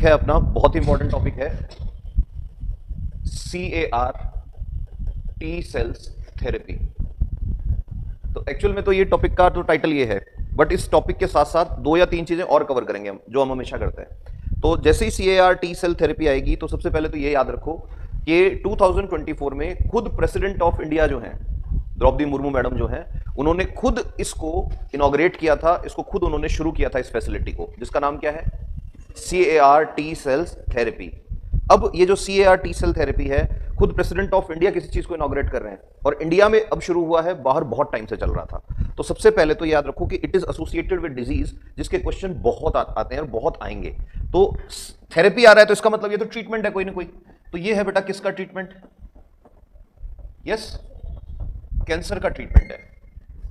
Topic है अपना, बहुत ही इंपॉर्टेंट टॉपिक है, CAR टी सेल्स थेरेपी। तो एक्चुअल में तो ये टॉपिक का तो टाइटल ये है, बट इस टॉपिक के साथ साथ 2 या 3 चीजें और कवर करेंगे हम, जो हम हमेशा करते हैं। तो जैसे ही CAR टी सेल थेरेपी आएगी तो सबसे पहले तो ये याद रखो कि 2024 में खुद प्रेसिडेंट ऑफ इंडिया जो हैं, द्रौपदी मुर्मू मैडम जो हैं, उन्होंने खुद इसको इनॉग्रेट किया था, इसको खुद उन्होंने शुरू किया था इस फैसिलिटी को, जिसका नाम क्या है, CAR टी सेल्स थेरेपी। अब ये जो CAR टी सेल थेरेपी है, खुद प्रेसिडेंट ऑफ इंडिया किसी चीज को इनॉग्रेट कर रहे हैं, और इंडिया में अब शुरू हुआ है, बाहर बहुत टाइम से चल रहा था। तो सबसे पहले तो याद रखो कि it is associated with disease, जिसके क्वेश्चन बहुत आते हैं और बहुत आएंगे। तो थेरेपी आ रहा है तो इसका मतलब ये तो ट्रीटमेंट है कोई ना कोई। तो ये है बेटा किसका ट्रीटमेंट? यस, कैंसर का ट्रीटमेंट है।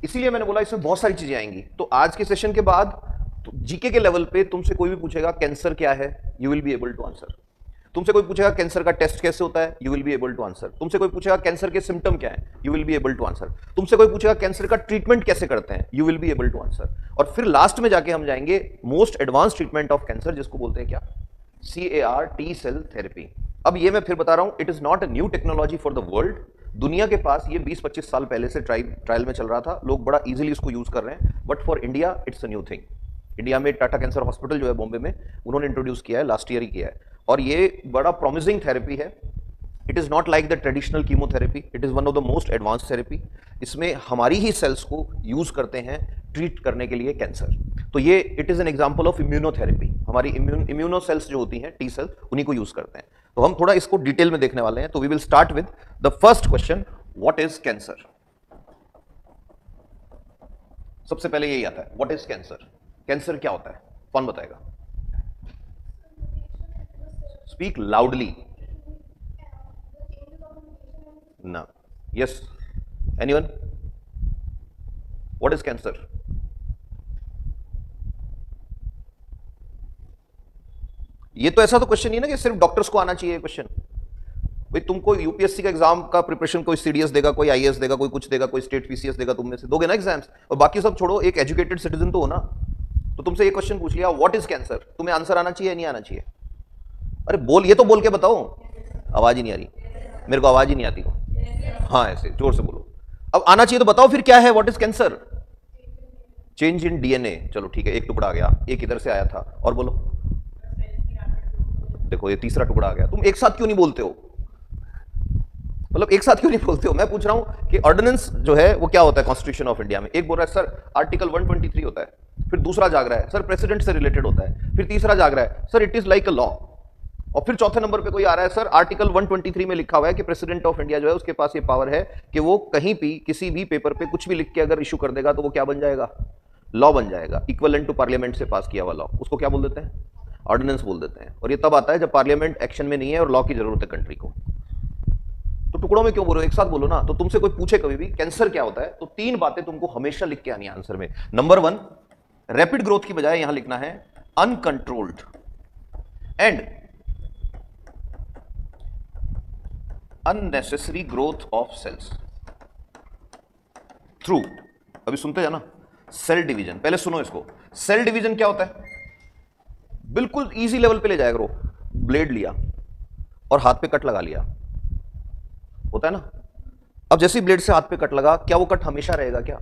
इसीलिए मैंने बोला इसमें बहुत सारी चीजें आएंगी। तो आज के सेशन के बाद तो जीके के लेवल पे तुमसे कोई भी पूछेगा कैंसर क्या है, you will be able to answer. तुमसे कोई पूछेगा कैंसर का टेस्ट कैसे होता है, you will be able to answer. तुमसे कोई पूछेगा कैंसर के सिम्टम क्या है, you will be able to answer. तुमसे कोई पूछेगा कैंसर का ट्रीटमेंट कैसे करते हैं, you will be able to answer. और फिर लास्ट में जाके हम जाएंगे most advance treatment of cancer, जिसको बोलते हैं क्या, CAR टी सेल थेरेपी। अब ये मैं फिर बता रहा हूं, it is not a new technology for the world. दुनिया के पास ये 20-25 साल पहले से ट्रायल में चल रहा था, लोग बड़ा इजीली इसको यूज कर रहे हैं, but for India it's a new thing. India में टाटा कैंसर हॉस्पिटल जो है बॉम्बे में, उन्होंने इंट्रोड्यूस किया है, लास्ट ईयर ही किया है, और ये बड़ा प्रॉमिसिंग थेरेपी है। It is not like the traditional chemotherapy, it is one of the most advance therapy. इसमें हमारी ही सेल्स को यूज करते हैं ट्रीट करने के लिए कैंसर। तो ये it is an example of immunotherapy. हमारी इम्यूनो सेल्स जो होती हैं, टी सेल्स, उन्हीं को यूज करते हैं। तो हम थोड़ा इसको डिटेल में देखने वाले हैं। तो we will start with the first question, what is cancer. सबसे पहले यही आता है, व्हाट इज कैंसर। कैंसर क्या होता है, कौन बताएगा? स्पीक लाउडली ना। Yes, anyone? What is cancer? ये तो ऐसा तो क्वेश्चन नहीं ना कि सिर्फ डॉक्टर्स को आना चाहिए क्वेश्चन। भाई तुमको यूपीएससी का एग्जाम का प्रिपरेशन कोई सीडीएस देगा, कोई आईएएस देगा, कोई कुछ देगा, कोई स्टेट पीसीएस देगा, तुम में से दोगे ना एग्जाम्स, और बाकी सब छोड़ो, एक एजुकेटेड सिटीजन तो हो ना। तो तुमसे ये क्वेश्चन पूछ लिया, व्हाट इज कैंसर, तुम्हें आंसर आना चाहिए नहीं आना चाहिए? अरे बोल, ये तो बोल के बताओ। आवाज ही नहीं आ रही, मेरे को आवाज ही नहीं आती। हाँ ऐसे जोर से बोलो। अब आना चाहिए तो बताओ फिर क्या है, what is cancer? Change in DNA. चलो ठीक है, एक टुकड़ा आ गया, एक इधर से आया था, और बोलो। देखो ये तीसरा टुकड़ा आ गया। तुम एक साथ क्यों नहीं बोलते हो? मतलब एक साथ क्यों नहीं बोलते हो? मैं पूछ रहा हूं कि ऑर्डिनेंस जो है वो क्या होता है कॉन्स्टिट्यूशन ऑफ इंडिया में। एक बोल रहा है सर आर्टिकल 123 होता है, फिर दूसरा जाग रहा है सर प्रेसिडेंट से रिलेटेड होता है, फिर तीसरा जाग रहा है sir it is like a law, और फिर चौथे नंबर पे कोई आ रहा है सर आर्टिकल 123 में लिखा हुआ है कि प्रेसिडेंट ऑफ इंडिया जो है उसके पास ये पावर है कि वो कहीं भी किसी भी पेपर पे कुछ भी लिख के अगर इशू कर देगा तो वो क्या बन जाएगा, लॉ बन जाएगा। इक्विवेलेंट टू पार्लियामेंट से पास किया हुआ लॉ, उसको क्या बोल देते हैं, ऑर्डिनेंस बोल देते हैं। और ये तब आता है जब पार्लियामेंट एक्शन में नहीं है और लॉ की जरूरत है कंट्री को। तो टुकड़ों में क्यों बोलो, एक साथ बोलो ना। तो तुमसे कोई पूछे कभी भी कैंसर क्या होता है, तो 3 बातें तुमको हमेशा लिख के आनी है आंसर में। नंबर 1, रैपिड ग्रोथ की बजाय यहां लिखना है uncontrolled and unnecessary growth of cells through, अभी सुनते जाना, सेल डिवीजन। पहले सुनो इसको, सेल डिवीजन क्या होता है, बिल्कुल इजी लेवल पे ले जाया करो। ब्लेड लिया और हाथ पे कट लगा लिया, होता है ना। अब जैसे ही ब्लेड से हाथ पे कट लगा, क्या वो कट हमेशा रहेगा क्या?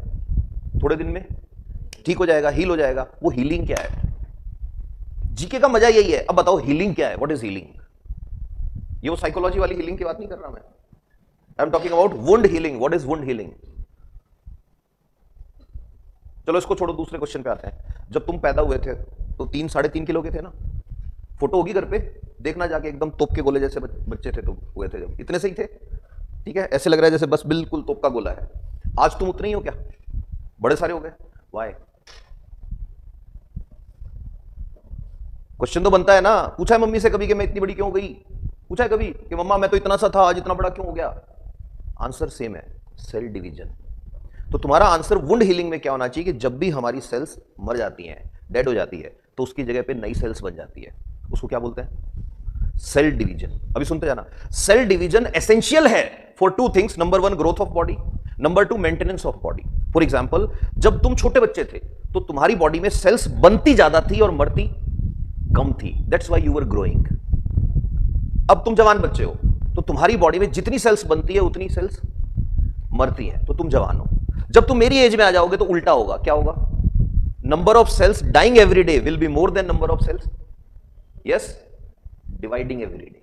थोड़े दिन में ठीक हो जाएगा, हील हो जाएगा। वो हीलिंग क्या है? जीके का मजा यही है। अब बताओ हीलिंग क्या है, व्हाट इज हीलिंग? ये वो साइकोलॉजी वाली हीलिंग की बात नहीं कर रहा मैं, I am talking about wound healing. What is wound healing? चलो इसको छोड़ो, दूसरे क्वेश्चन पे आते हैं। जब तुम पैदा हुए थे तो 3-3.5 किलो के थे ना? फोटो होगी घर पे, देखना जाके, एकदम तोप के गोले जैसे बच्चे थे तुम हुए थे जब, इतने सही थे, ठीक है, ऐसे लग रहा है जैसे बस बिल्कुल तोप का गोला है। आज तुम उतने ही हो क्या, बड़े सारे हो गए? वाई? क्वेश्चन तो बनता है ना। पूछा है मम्मी से कभी कि मैं इतनी बड़ी क्यों हो गई? पूछा है कभी कि मम्मा मैं तो इतना सा था, आज इतना बड़ा क्यों हो गया? आंसर सेम है, सेल डिवीजन। तो तुम्हारा आंसर वुंड हीलिंग में क्या होना चाहिए कि जब भी हमारी सेल्स मर जाती हैं, डेड हो जाती है, तो उसकी जगह पे नई सेल्स बन जाती है। उसको क्या बोलते हैं? Cell division. अभी सुनते जाना। सेल डिवीजन एसेंशियल है for 2 things. Number 1 growth of body, number 2 maintenance of body. For example, जब तुम छोटे बच्चे थे तो तुम्हारी बॉडी में सेल्स बनती ज्यादा थी और मरती कम थी, that's why you were growing. अब तुम जवान बच्चे हो तो तुम्हारी बॉडी में जितनी सेल्स बनती है उतनी सेल्स मरती हैं, तो तुम जवान हो। जब तुम मेरी एज में आ जाओगे तो उल्टा होगा, क्या होगा? Number of cells dying every day will be more than number of cells yes dividing every day.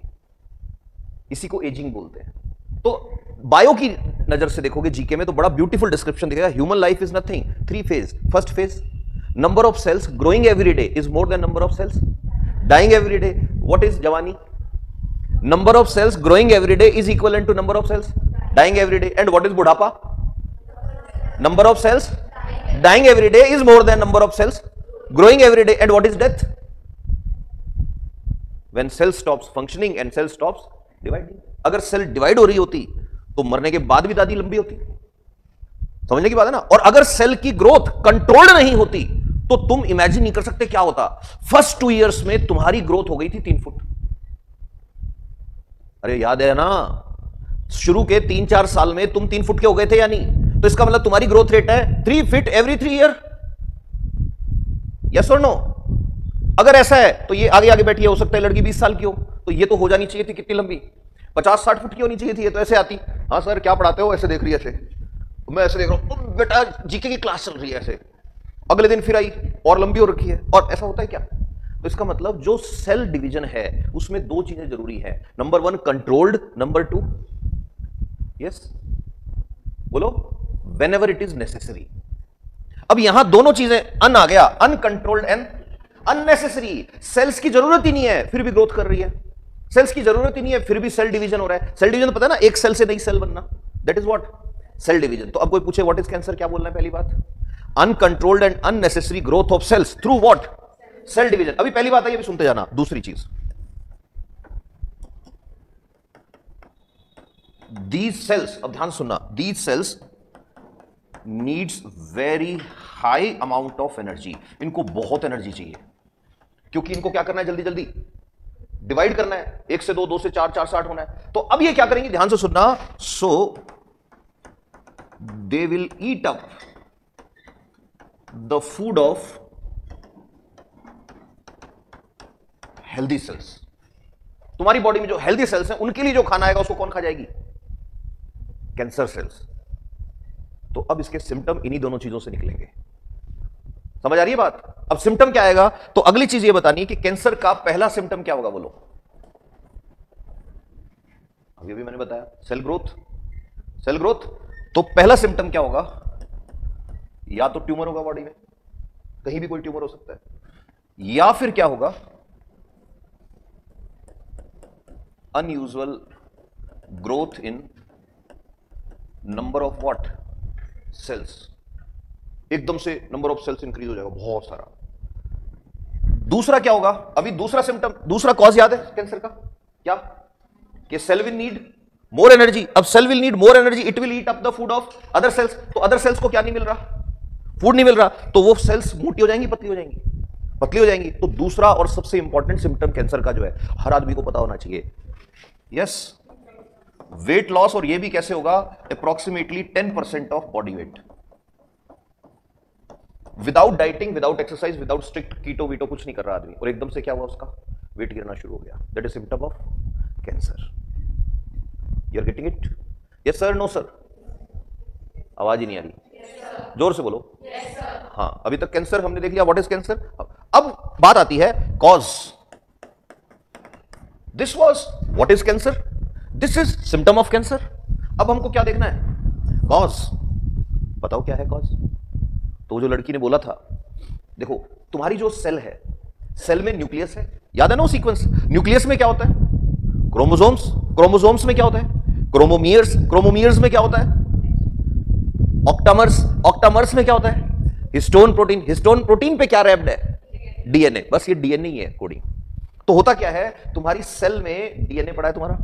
इसी को एजिंग बोलते हैं। तो बायो की नजर से देखोगे जीके में तो बड़ा ब्यूटीफुल डिस्क्रिप्शन दिखेगा। Human life is nothing, 3 phase. First phase, number of cells growing every day is more than number of cells dying every day. What is जवानी? Number of cells growing every day is equal to number of cells dying every day. And what is बुढ़ापा? Number of cells dying every day is more than number of cells growing every day. And what is death? When cell stops functioning and cell stops dividing. अगर cell divide हो रही होती तो मरने के बाद भी दादी लंबी होती, समझने की बात है ना। और अगर सेल की ग्रोथ कंट्रोल्ड नहीं होती तो तुम इमेजिन नहीं कर सकते क्या होता। फर्स्ट 2 इयर्स में तुम्हारी ग्रोथ हो गई थी 3 फुट। अरे याद है ना, शुरू के 3-4 साल में तुम 3 फुट के हो गए थे या नहीं? तो इसका मतलब तुम्हारी ग्रोथ रेट है 3 फीट एवरी 3 ईयर। यस और नो? अगर ऐसा है तो ये आगे आगे बैठी है, हो सकता है लड़की 20 साल की हो, तो ये तो हो जानी चाहिए थी कितनी लंबी, 50-60 फुट की होनी चाहिए थी। ये तो ऐसे आती, हाँ सर क्या पढ़ाते हो, ऐसे देख रही है, ऐसे मैं ऐसे देख रहा हूं, बेटा जीके की क्लास चल रही है, ऐसे। अगले दिन फिर आई और लंबी हो रखी है। और ऐसा होता है क्या? तो इसका मतलब जो सेल डिवीजन है उसमें 2 चीजें जरूरी है। नंबर 1 कंट्रोल्ड, नंबर 2 यस बोलो व्हेनेवर इट इज नेसेसरी। अब यहां दोनों चीजें अन आ गया, अनकंट्रोल्ड एंड अननेसेसरी। सेल्स की जरूरत ही नहीं है फिर भी ग्रोथ कर रही है, सेल्स की जरूरत ही नहीं है फिर भी सेल डिवीजन हो रहा है। सेल डिवीजन पता है ना, एक सेल से नई सेल बनना, that is what cell division. तो अब कोई पूछे व्हाट इज कैंसर, क्या बोलना है? पहली बात, uncontrolled and unnecessary growth of cells through what cell division. अभी पहली बात है, ये भी सुनते जाना। दूसरी चीज, दीज सेल्स, अब ध्यान सुनना, these cells needs very high amount of energy. इनको बहुत एनर्जी चाहिए क्योंकि इनको क्या करना है, जल्दी जल्दी डिवाइड करना है, 1 से 2, 2 से 4, 4 से 8 होना है। तो अब ये क्या करेंगे, ध्यान से सुनना। So they will eat up the food of healthy cells. तुम्हारी बॉडी में जो हेल्दी सेल्स हैं उनके लिए जो खाना आएगा उसको कौन खा जाएगी? Cancer cells. तो अब इसके सिम्टम इन्हीं दोनों चीजों से निकलेंगे। समझ आ रही है बात? अब सिम्टम क्या आएगा? तो अगली चीज ये बतानी है कि कैंसर का पहला सिम्टम क्या होगा, बोलो। अभी मैंने बताया सेल ग्रोथ, सेल ग्रोथ। तो पहला सिम्टम क्या होगा? या तो ट्यूमर होगा बॉडी में, कहीं भी कोई ट्यूमर हो सकता है, या फिर क्या होगा, unusual growth in number of what cells. एकदम से नंबर ऑफ सेल्स इंक्रीज हो जाएगा, बहुत सारा। दूसरा क्या होगा? अभी दूसरा सिम्टम, दूसरा कॉज याद है कैंसर का क्या? कि cell will need more energy. अब cell will need more energy, it will eat up the food of other cells. तो अदर सेल्स को क्या नहीं मिल रहा? फूड नहीं मिल रहा, तो वो सेल्स मोटी हो जाएंगी, पतली हो जाएंगी, पतली हो जाएंगी। तो दूसरा और सबसे इंपॉर्टेंट सिम्टम कैंसर का जो है, हर आदमी को पता होना चाहिए, यस, वेट लॉस। और ये भी कैसे होगा? Approximately 10% of body weight, without dieting, without exercise, without strict keto veto, कुछ नहीं कर रहा आदमी, और एकदम से क्या हुआ, उसका वेट गिरना शुरू हो गया। That is symptom of cancer. You are getting it? Yes sir, no sir? आवाज ही नहीं आ रही, जोर से बोलो। yes, हाँ, अभी तक कैंसर हमने देख लिया, व्हाट इज कैंसर। अब बात आती है cause. This was what is cancer, this is symptom of cancer. अब हमको क्या देखना है? कॉज। बताओ क्या है कॉज? तो जो लड़की ने बोला था, देखो तुम्हारी जो सेल है, सेल में न्यूक्लियस है, याद है ना वो सीक्वेंस? न्यूक्लियस में क्या होता है? क्रोमोसोम्स। क्रोमोसोम्स में क्या होता है? क्रोमोमियर्स। क्रोमोमियर्स में क्या होता है? ऑक्टामर्स। ऑक्टामर्स में क्या होता है? Histone protein. हिस्टोन प्रोटीन पे क्या रैप्ड है? डीएनए। बस ये डीएनए ही है कोडिंग। तो होता क्या है, तुम्हारी सेल में डीएनए पड़ा है तुम्हारा।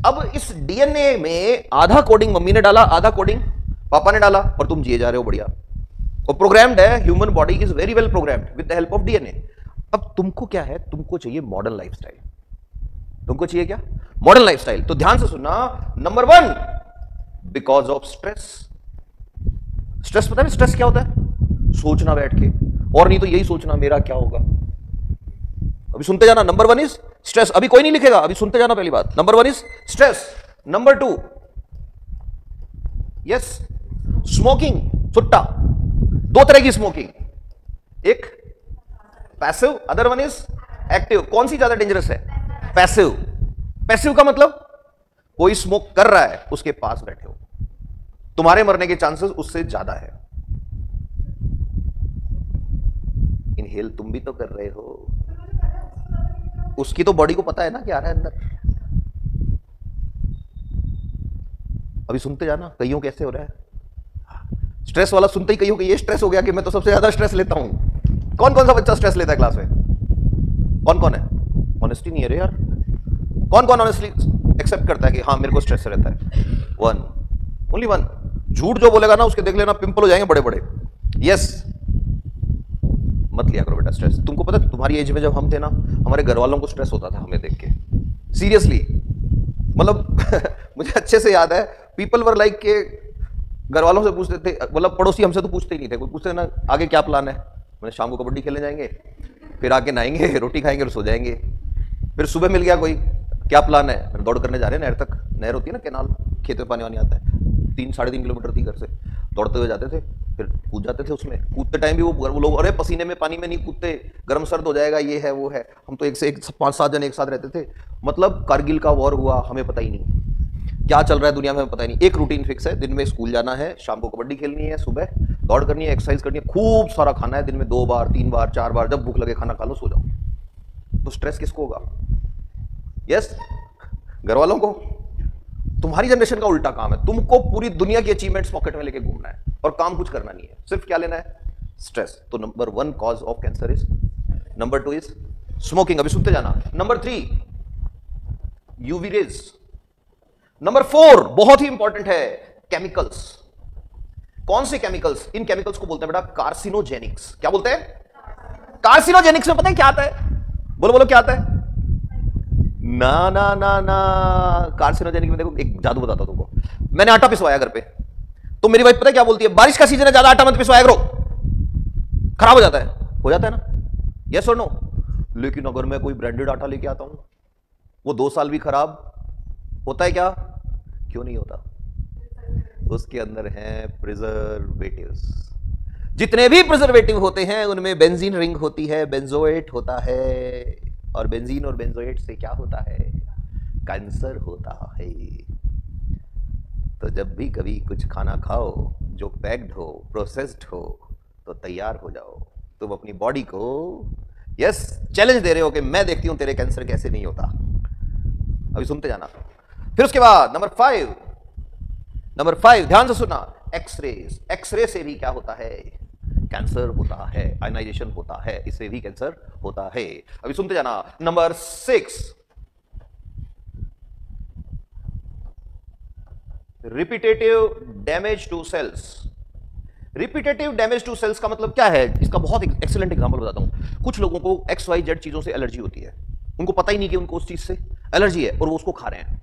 अब इस डीएनए में आधा कोडिंग मम्मी ने डाला, आधा कोडिंग पापा ने डाला, और तुम जिए जा रहे हो बढ़िया, और प्रोग्राम्ड है। Human body is very well programmed with the help of DNA. अब तुमको क्या है? तुमको चाहिए मॉडर्न लाइफस्टाइल। तुमको चाहिए क्या? Modern lifestyle. तो ध्यान से सुनना। Number 1, because of stress. Stress पता है स्ट्रेस क्या होता है? सोचना बैठ के, और नहीं तो यही सोचना मेरा क्या होगा। अभी सुनते जाना। Number 1 is stress. अभी कोई नहीं लिखेगा, अभी सुनते जाना। पहली बात, number 1 is stress. Number 2, yes, smoking, सुट्टा। दो तरह की स्मोकिंग, एक passive, other one is active. कौन सी ज्यादा डेंजरस है? पैसिव। पैसिव का मतलब कोई स्मोक कर रहा है, उसके पास बैठे हो, तुम्हारे मरने के चांसेस उससे ज्यादा है। इनहेल तुम भी तो कर रहे हो, उसकी तो बॉडी को पता है ना क्या आ रहा है अंदर। अभी सुनते जाना, कईयों कैसे हो रहा है स्ट्रेस वाला। सुनते ही कईयों को ये स्ट्रेस हो गया कि मैं तो सबसे ज्यादा स्ट्रेस लेता हूं। कौन कौन सा बच्चा स्ट्रेस लेता है क्लास में? कौन कौन है? ऑनेस्टी नहीं है रे यार। कौन कौन ऑनेस्टली एक्सेप्ट करता है कि हाँ मेरे को स्ट्रेस रहता है? 1, ओनली 1। झूठ जो बोलेगा ना उसके देख लेना पिंपल हो जाएंगे बड़े बड़े। यस, मत लिया करो बेटा स्ट्रेस। तुमको पता है तुम्हारी एज में जब हम थे ना, हमारे घर वालों को स्ट्रेस होता था हमें देख के, सीरियसली। मतलब मुझे अच्छे से याद है, पीपल वर लाइक के घर वालों से पूछते थे, मतलब पड़ोसी हमसे तो पूछते ही नहीं थे। कोई पूछते ना आगे क्या प्लान है, मैंने शाम को कबड्डी खेलने जाएंगे, फिर आके नहाएंगे, रोटी खाएंगे और सो जाएंगे। फिर सुबह मिल गया कोई, क्या प्लान है? दौड़ करने जा रहे हैं नहर तक। नहर होती है ना, कैनाल, खेत में पानी वानी आता है। 3-3.5 किलोमीटर थी घर से, दौड़ते हुए जाते थे, फिर कूद जाते थे उसमें। कूदते टाइम भी वो लोग, अरे पसीने में पानी में नहीं कूदते, गर्म सर्द हो जाएगा, ये है वो है। हम तो एक से एक 5-7 जन एक साथ रहते थे। मतलब कारगिल का वॉर हुआ, हमें पता ही नहीं क्या चल रहा है दुनिया में, हमें पता ही नहीं। एक रूटीन फिक्स है, दिन में स्कूल जाना है, शाम को कबड्डी खेलनी है, सुबह दौड़ करनी है, एक्सरसाइज करनी है, खूब सारा खाना है, दिन में 2 बार 3 बार 4 बार, जब भूख लगे खाना खा लो, सो जाओ। तो स्ट्रेस किसको होगा? यस, घर वालों को। तुम्हारी जनरेशन का उल्टा काम है, तुमको पूरी दुनिया की अचीवमेंट्स पॉकेट में लेके घूमना है और काम कुछ करना नहीं है, सिर्फ क्या लेना है? स्ट्रेस। तो number 1 cause of cancer is, number 2 is smoking. अभी सुनते जाना। Number 3, UV rays. नंबर 4 बहुत ही इंपॉर्टेंट है, केमिकल्स। कौन से केमिकल्स? इन केमिकल्स को बोलते हैं बेटा कार्सिनोजेनिक्स। क्या बोलते हैं? कार्सिनोजेनिक्स में पता है क्या आता है? बोलो बोलो क्या आता है? ना ना ना ना, कार्सिनोजेनिक में देखो एक जादू बताता हूं तुमको। मैंने आटा पिसवाया घर पे, तो मेरी वाइफ पता है क्या बोलती है? बारिश का सीजन है, ज्यादा आटा मत पिसवाया करो, खराब हो जाता है। हो जाता है ना? यस और नो? लेकिन अगर मैं कोई ब्रांडेड आटा लेके आता हूं, वो 2 साल भी खराब होता है क्या? क्यों नहीं होता? उसके अंदर हैं प्रिजर्वेटिव्स। जितने भी प्रिजर्वेटिव होते हैं उनमें बेंजीन रिंग होती है, बेंजोएट होता है, और बेंजीन और बेंजोएट से क्या होता है? कैंसर होता है। तो जब भी कभी कुछ खाना खाओ जो पैक्ड हो, प्रोसेस्ड हो, तो तैयार हो जाओ। तुम अपनी बॉडी को यस चैलेंज दे रहे हो कि मैं देखती हूं तेरे कैंसर कैसे नहीं होता। अभी सुनते जाना। फिर उसके बाद नंबर 5 ध्यान से सुना, एक्सरेज। एक्सरे से भी क्या होता है? कैंसर होता है, आयनाइजेशन होता है, इससे भी कैंसर होता है। अभी सुनते जाना। Number 6, repetitive damage to cells. Repetitive damage to cells का मतलब क्या है? इसका बहुत एक्सीलेंट एग्जांपल बताता हूं। कुछ लोगों को XYZ चीजों से एलर्जी होती है, उनको पता ही नहीं कि उनको उस चीज से एलर्जी है, और वो उसको खा रहे हैं।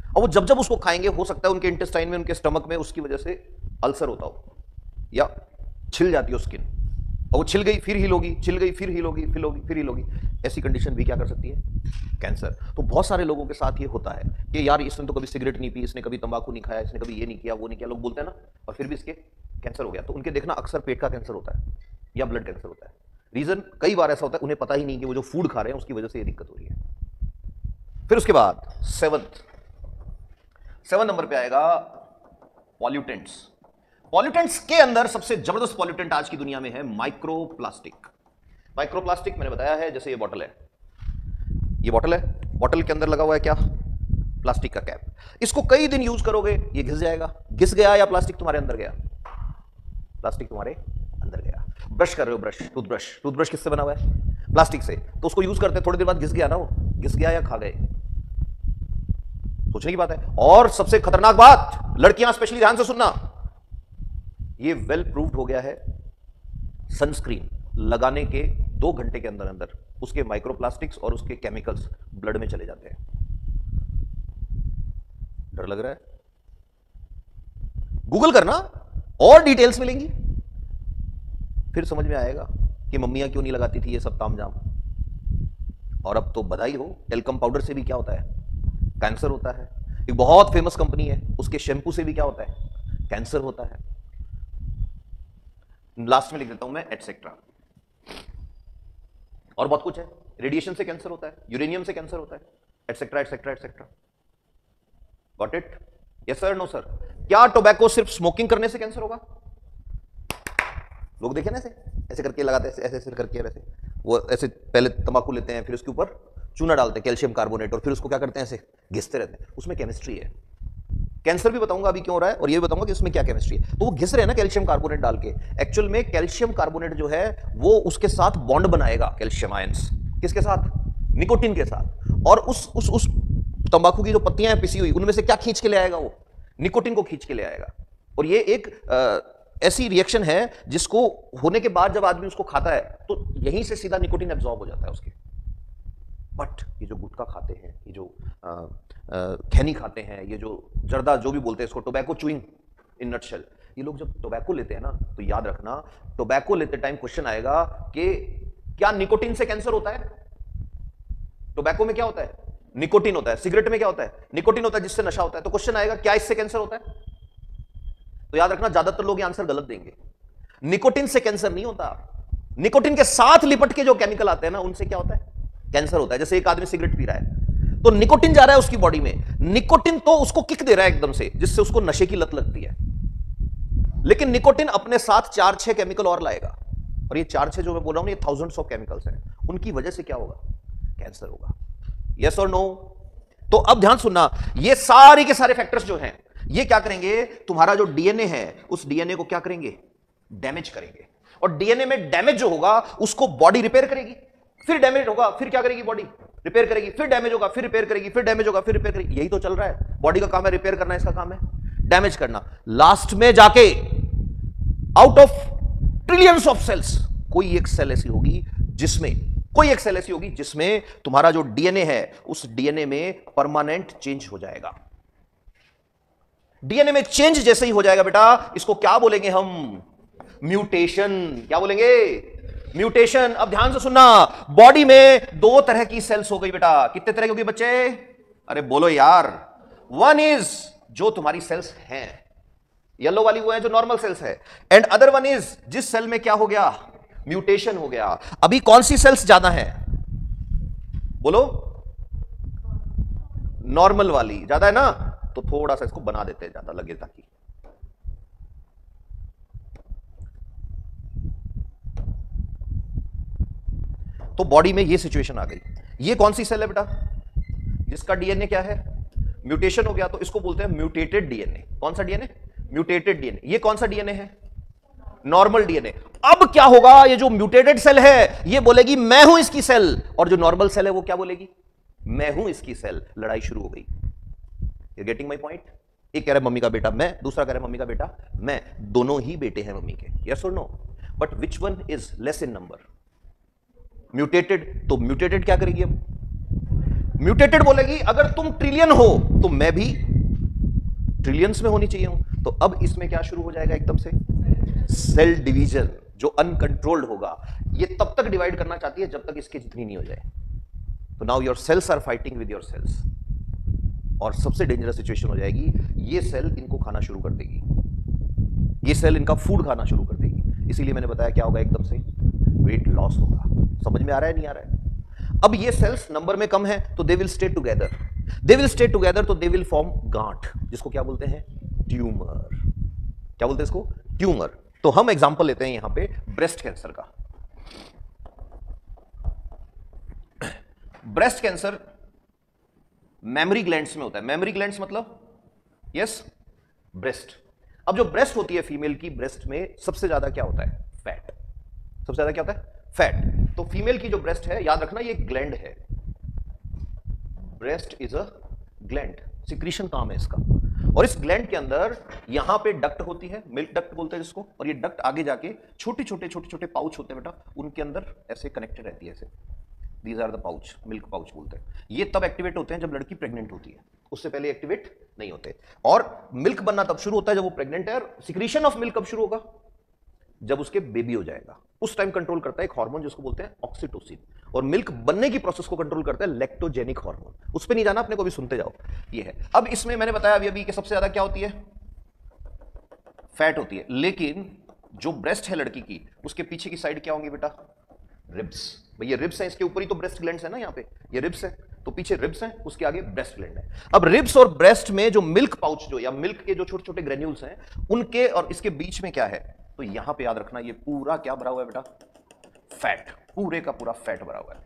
और वो जब जब उसको खाएंगे, हो सकता है उनके इंटेस्टाइन में, उनके स्टमक में उसकी वजह से अल्सर होता हो, या छिल जाती हो स्किन, और वो छिल गई फिर हील होगी, छिल गई फिर हील होगी, फिर हील होगी। ऐसी कंडीशन भी क्या कर सकती है? कैंसर। तो बहुत सारे लोगों के साथ ये होता है कि यार इसने तो कभी सिगरेट नहीं पी, इसने कभी तंबाकू नहीं खाया, इसने कभी ये नहीं किया, वो नहीं किया, लोग बोलते हैं ना, और फिर भी इसके कैंसर हो गया। तो उनके देखना अक्सर पेट का कैंसर होता है या ब्लड कैंसर होता है। रीजन कई बार ऐसा होता है, उन्हें पता ही नहीं कि वो जो फूड खा रहे हैं उसकी वजह से ये दिक्कत हो रही है। फिर उसके बाद 7 नंबर पे आएगा पॉल्यूटेंट्स। पॉल्यूटेंट्स के अंदर सबसे जबरदस्त पॉल्यूटेंट आज की दुनिया में है माइक्रोप्लास्टिक। माइक्रोप्लास्टिक मैंने बताया है, जैसे ये बॉटल है, ये बॉटल है, बॉटल के अंदर लगा हुआ है क्या? प्लास्टिक का कैप। इसको कई दिन यूज करोगे, ये घिस जाएगा। घिस गया या प्लास्टिक तुम्हारे अंदर गया? प्लास्टिक तुम्हारे अंदर गया। ब्रश कर रहे हो, ब्रश, टूथब्रश किससे बना हुआ है? प्लास्टिक से। तो उसको यूज करते थोड़ी देर बाद घिस गया ना, वो घिस गया या खा गए? सोचने की बात है। और सबसे खतरनाक बात, लड़कियां स्पेशली ध्यान से सुनना, ये वेल प्रूव्ड हो गया है, सनस्क्रीन लगाने के 2 घंटे के अंदर अंदर उसके माइक्रोप्लास्टिक्स और उसके केमिकल्स ब्लड में चले जाते हैं। डर लग रहा है? गूगल करना, और डिटेल्स मिलेंगी, फिर समझ में आएगा कि मम्मियां क्यों नहीं लगाती थी ये सब तामझाम। और अब तो बधाई हो, टेल्कम पाउडर से भी क्या होता है, कैंसर होता है। एक बहुत फेमस कंपनी है, उसके शैम्पू से भी क्या होता है, कैंसर होता है। लास्ट में लिख देता हूं मैं एटसेट्रा। और बहुत कुछ है, रेडिएशन से कैंसर होता है, यूरेनियम से कैंसर होता है, etcetera etcetera etcetera. Got it? Yes sir, no sir? क्या टोबैको सिर्फ स्मोकिंग करने से कैंसर होगा? लोग देखे ना, ऐसे ऐसे करके लगाते हैं, ऐसे ऐसे करके, वैसे वो ऐसे पहले तंबाकू लेते हैं, फिर उसके ऊपर चूना डालते हैं कैल्शियम कार्बोनेट, और फिर उसको क्या करते हैं, ऐसे घिसते रहते हैं। उसमें केमिस्ट्री है। कैंसर भी बताऊंगा अभी क्यों हो रहा है, और ये भी बताऊंगा कि उसमें क्या केमिस्ट्री है। तो वो घिस रहे हैं ना कैल्शियम कार्बोनेट डाल के। एक्चुअल में कैल्शियम कार्बोनेट जो है वो उसके साथ बॉन्ड बनाएगा, कैल्शियम आयंस। किसके साथ? निकोटिन के साथ। और उस तंबाकू की जो पत्तियां हैं पिसी हुई, उनमें से क्या खींच के ले आएगा वो? निकोटिन को खींच के ले आएगा। और ये एक ऐसी रिएक्शन है जिसको होने के बाद जब आदमी उसको खाता है तो यहीं से सीधा निकोटिन एब्जॉर्ब हो जाता है उसके। बट ये जो गुटखा खाते हैं, ये जो खैनी खाते हैं, ये जो जर्दा जो भी बोलते हैं इसको, टोबैको चुइंग इन नटशेल, ये लोग जब टोबैको लेते हैं ना, तो याद रखना, टोबैको लेते टाइम क्वेश्चन आएगा कि क्या निकोटिन से कैंसर होता है? टोबैको में क्या होता है? निकोटिन होता है। सिगरेट में क्या होता है? निकोटिन होता है, जिससे नशा होता है। तो क्वेश्चन आएगा क्या इससे कैंसर होता है? तो याद रखना, ज्यादातर लोग ये आंसर गलत देंगे। निकोटिन से कैंसर नहीं होता। निकोटिन के साथ लिपट के जो केमिकल आते हैं ना, उनसे क्या होता है? कैंसर होता है। जैसे एक आदमी सिगरेट पी रहा है तो निकोटिन जा रहा है उसकी बॉडी में, निकोटिन तो उसको किक दे रहा है एकदम से, जिससे उसको नशे की लत लगती है। लेकिन निकोटिन अपने साथ 4-6 केमिकल और लाएगा, और ये 4-6 जो मैं बोल रहा हूं, ये थाउजेंड्स ऑफ केमिकल्स हैं। उनकी वजह से क्या होगा? कैंसर होगा। यस और नो? तो अब ध्यान सुनना, ये सारे के सारे फैक्टर्स जो हैं, ये क्या करेंगे? तुम्हारा जो डीएनए है, उस डीएनए को क्या करेंगे? डैमेज करेंगे। और डीएनए में डैमेज जो होगा उसको बॉडी रिपेयर करेगी, फिर डैमेज होगा, फिर क्या करेगी? बॉडी रिपेयर करेगी, फिर डैमेज होगा, फिर रिपेयर करेगी, फिर डैमेज होगा, फिर रिपेयर करेगी। यही तो चल रहा है। बॉडी का काम है रिपेयर करना, इसका काम है डैमेज करना। लास्ट में जाके out of trillions of cells कोई एक सेल ऐसी होगी जिसमें तुम्हारा जो डीएनए है, उस डीएनए में परमानेंट चेंज हो जाएगा। डीएनए में चेंज जैसे ही हो जाएगा बेटा, इसको क्या बोलेंगे हम? म्यूटेशन। क्या बोलेंगे? म्यूटेशन। अब ध्यान से सुनना, बॉडी में 2 तरह की सेल्स हो गई बेटा। कितने तरह की होगी बच्चे? अरे बोलो यार। वन इज जो तुम्हारी सेल्स हैं, येलो वाली वो है जो नॉर्मल सेल्स है, एंड अदर वन इज जिस सेल में क्या हो गया? म्यूटेशन हो गया। अभी कौन सी सेल्स ज्यादा है? बोलो। नॉर्मल वाली ज्यादा है ना, तो थोड़ा सा इसको बना देते हैं, ज्यादा लगे ताकि। तो बॉडी में ये सिचुएशन आ गई। ये कौन सी सेल है बेटा? जिसका डीएनए क्या है? म्यूटेशन हो गया, तो इसको बोलते हैं म्यूटेटेड डीएनए। कौन सा डीएनए? Mutated DNA. ये कौन सा डीएनए है? Normal DNA. अब क्या होगा? ये जो म्यूटेटेड सेल है ये बोलेगी मैं हूं इसकी सेल, और जो नॉर्मल सेल है वो क्या बोलेगी? मैं हूं इसकी सेल। लड़ाई शुरू हो गई। You getting my point? एक कह रहा है मम्मी का बेटा मैं, दूसरा कह रहा है मम्मी का बेटा मैं। दोनों ही बेटे हैं मम्मी के। यस और no? But which one is less in number? Mutated. तो म्यूटेटेड क्या करेगी? अब म्यूटेटेड बोलेगी अगर तुम ट्रिलियन हो तो मैं भी ट्रिलियंस में होनी चाहिए हूं। तो अब इसमें क्या शुरू हो जाएगा? एकदम से सेल डिवीजन, जो अनकंट्रोल्ड होगा। ये तब तक डिवाइड करना चाहती है जब तक इसके जितनी नहीं हो जाए। तो now your cells are fighting with your cells, और सबसे डेंजरस सिचुएशन हो जाएगी। ये सेल इनको खाना शुरू कर देगी, ये सेल इनका फूड खाना शुरू कर देगी। इसीलिए मैंने बताया क्या होगा? एकदम से वेट लॉस होगा। समझ में आ रहा है? नहीं आ रहा है? अब ये सेल्स नंबर में कम है तो दे विल स्टे टुगेदर, तो दे विल फॉर्म गांठ, जिसको क्या बोलते हैं? ट्यूमर। क्या बोलते हैं इसको? ट्यूमर। तो हम एग्जांपल लेते हैं यहां पे ब्रेस्ट कैंसर का। ब्रेस्ट कैंसर मेमरी ग्लैंड्स में होता है। मेमरी ग्लैंड्स मतलब यस, ब्रेस्ट। अब जो ब्रेस्ट होती है फीमेल की, ब्रेस्ट में सबसे ज्यादा क्या होता है? फैट। सबसे ज्यादा क्या होता है? फैट। तो फीमेल की जो ब्रेस्ट है, याद रखना ये ग्लैंड है। Breast is a gland, secretion काम है इसका। और इस ग्लैंड के अंदर यहां पे डक्ट होती है, मिल्क डक्ट बोलते हैं जिसको, और ये डक्ट आगे जाके छोटे छोटे पाउच होते हैं बेटा, उनके अंदर ऐसे कनेक्टेड रहती है ऐसे। These are the pouch, milk pouch बोलते हैं। ये तब एक्टिवेट होते हैं जब लड़की प्रेग्नेंट होती है, उससे पहले एक्टिवेट नहीं होते। और मिल्क बनना तब शुरू होता है जब वो प्रेग्नेंट है। और सिक्रीशन ऑफ मिल्क कब शुरू होगा? जब उसके बेबी हो जाएगा उस टाइम कंट्रोल करता है एक हार्मोन जिसको बोलते हैं ऑक्सीटोसिन, और मिल्क बनने की प्रोसेस को कंट्रोल करता है लैक्टोजेनिक हार्मोन। उस पे नहीं जाना अपने को, भी सुनते जाओ। ये है। अब इसमें मैंने बताया अभी अभी कि सबसे ज्यादा क्या होती है, फैट होती है, लेकिन जो ब्रेस्ट है लड़की की उसके पीछे की साइड क्या होंगी बेटा, रिब्स। भैया रिब्स है, इसके ऊपर ही तो ब्रेस्ट ग्लैंड्स है ना, यहाँ पे ये रिब्स है, तो पीछे रिब्स है, उसके आगे ब्रेस्ट ग्लैंड है। अब रिब्स और ब्रेस्ट में जो मिल्क पाउच जो या मिल्क के जो छोटे छोटे ग्रेन्यूल्स हैं उनके और इसके बीच में क्या है, तो यहां पे याद रखना ये पूरा क्या भरा हुआ है बेटा, फैट, पूरे का पूरा फैट भरा हुआ है।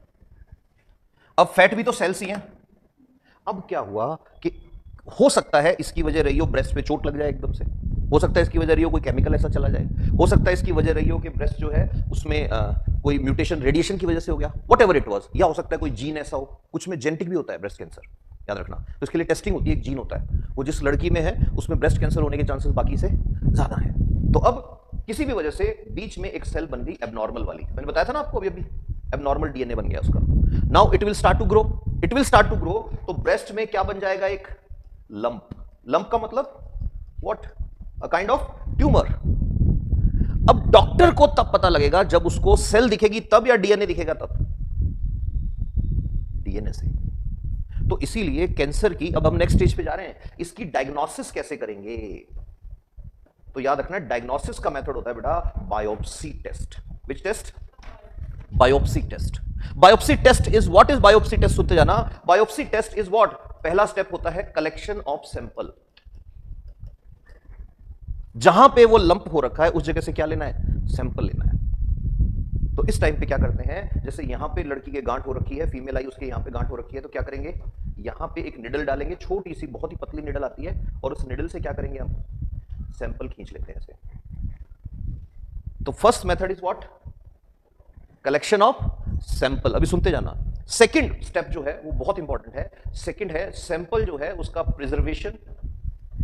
अब फैट भी तो सेल्स ही हैं। अब क्या हुआ कि हो सकता है इसकी वजह रही हो ब्रेस्ट पे चोट लग जाए एकदम से, हो सकता है इसकी वजह रही हो कोई केमिकल ऐसा चला जाए, हो सकता है इसकी वजह रही हो कि ब्रेस्ट जो है उसमें कोई म्यूटेशन रेडिएशन की वजह से हो गया, व्हाटएवर इट वाज, या हो सकता है कोई जीन ऐसा हो, कुछ में जेनेटिक भी होता है ब्रेस्ट कैंसर, याद रखना। तो इसके लिए टेस्टिंग होती है, एक जीन होता है, वो जिस लड़की में है उसमें ब्रेस्ट कैंसर होने के चांसेस बाकी से ज्यादा है। तो अब किसी भी वजह से बीच में एक सेल बन गई एबनॉर्मल वाली, मैंने बताया था ना आपको अभी एबनॉर्मल डीएनए बन गया उसका। Now it will start to grow, it will start to grow, तो ब्रेस्ट में क्या बन जाएगा, एक लंप। लंप का मतलब what, a kind of tumour. अब डॉक्टर को तब पता लगेगा जब उसको सेल दिखेगी तब, या डीएनए दिखेगा तब, डीएनए से। तो इसीलिए कैंसर की, अब हम नेक्स्ट स्टेज पे जा रहे हैं, इसकी डायग्नोसिस कैसे करेंगे, तो याद रखना डायग्नोसिस का मेथड होता है बेटा biopsy test. Which test, biopsy test. Biopsy test is what, is biopsy test, सुनते जाना। बायोप्सी टेस्ट इज व्हाट, पहला स्टेप होता है कलेक्शन ऑफ सैंपल। जहां पे वो लंप हो रखा है उस जगह से क्या लेना है, सैंपल लेना है। तो इस टाइम पे क्या करते हैं, जैसे यहां पे लड़की के गांठ हो रखी है, फीमेल आई उसके यहां पे गांठ हो रखी है, तो क्या करेंगे, यहां पे एक निडल डालेंगे, छोटी सी बहुत ही पतली निडल आती है, और उस निडल से क्या करेंगे हम, सैंपल खींच लेते हैं ऐसे। तो first method is what, collection of sample. अभी सुनते जाना। सेकंड स्टेप जो है वो बहुत इंपॉर्टेंट है, सेकंड है सैंपल जो है उसका प्रिजर्वेशन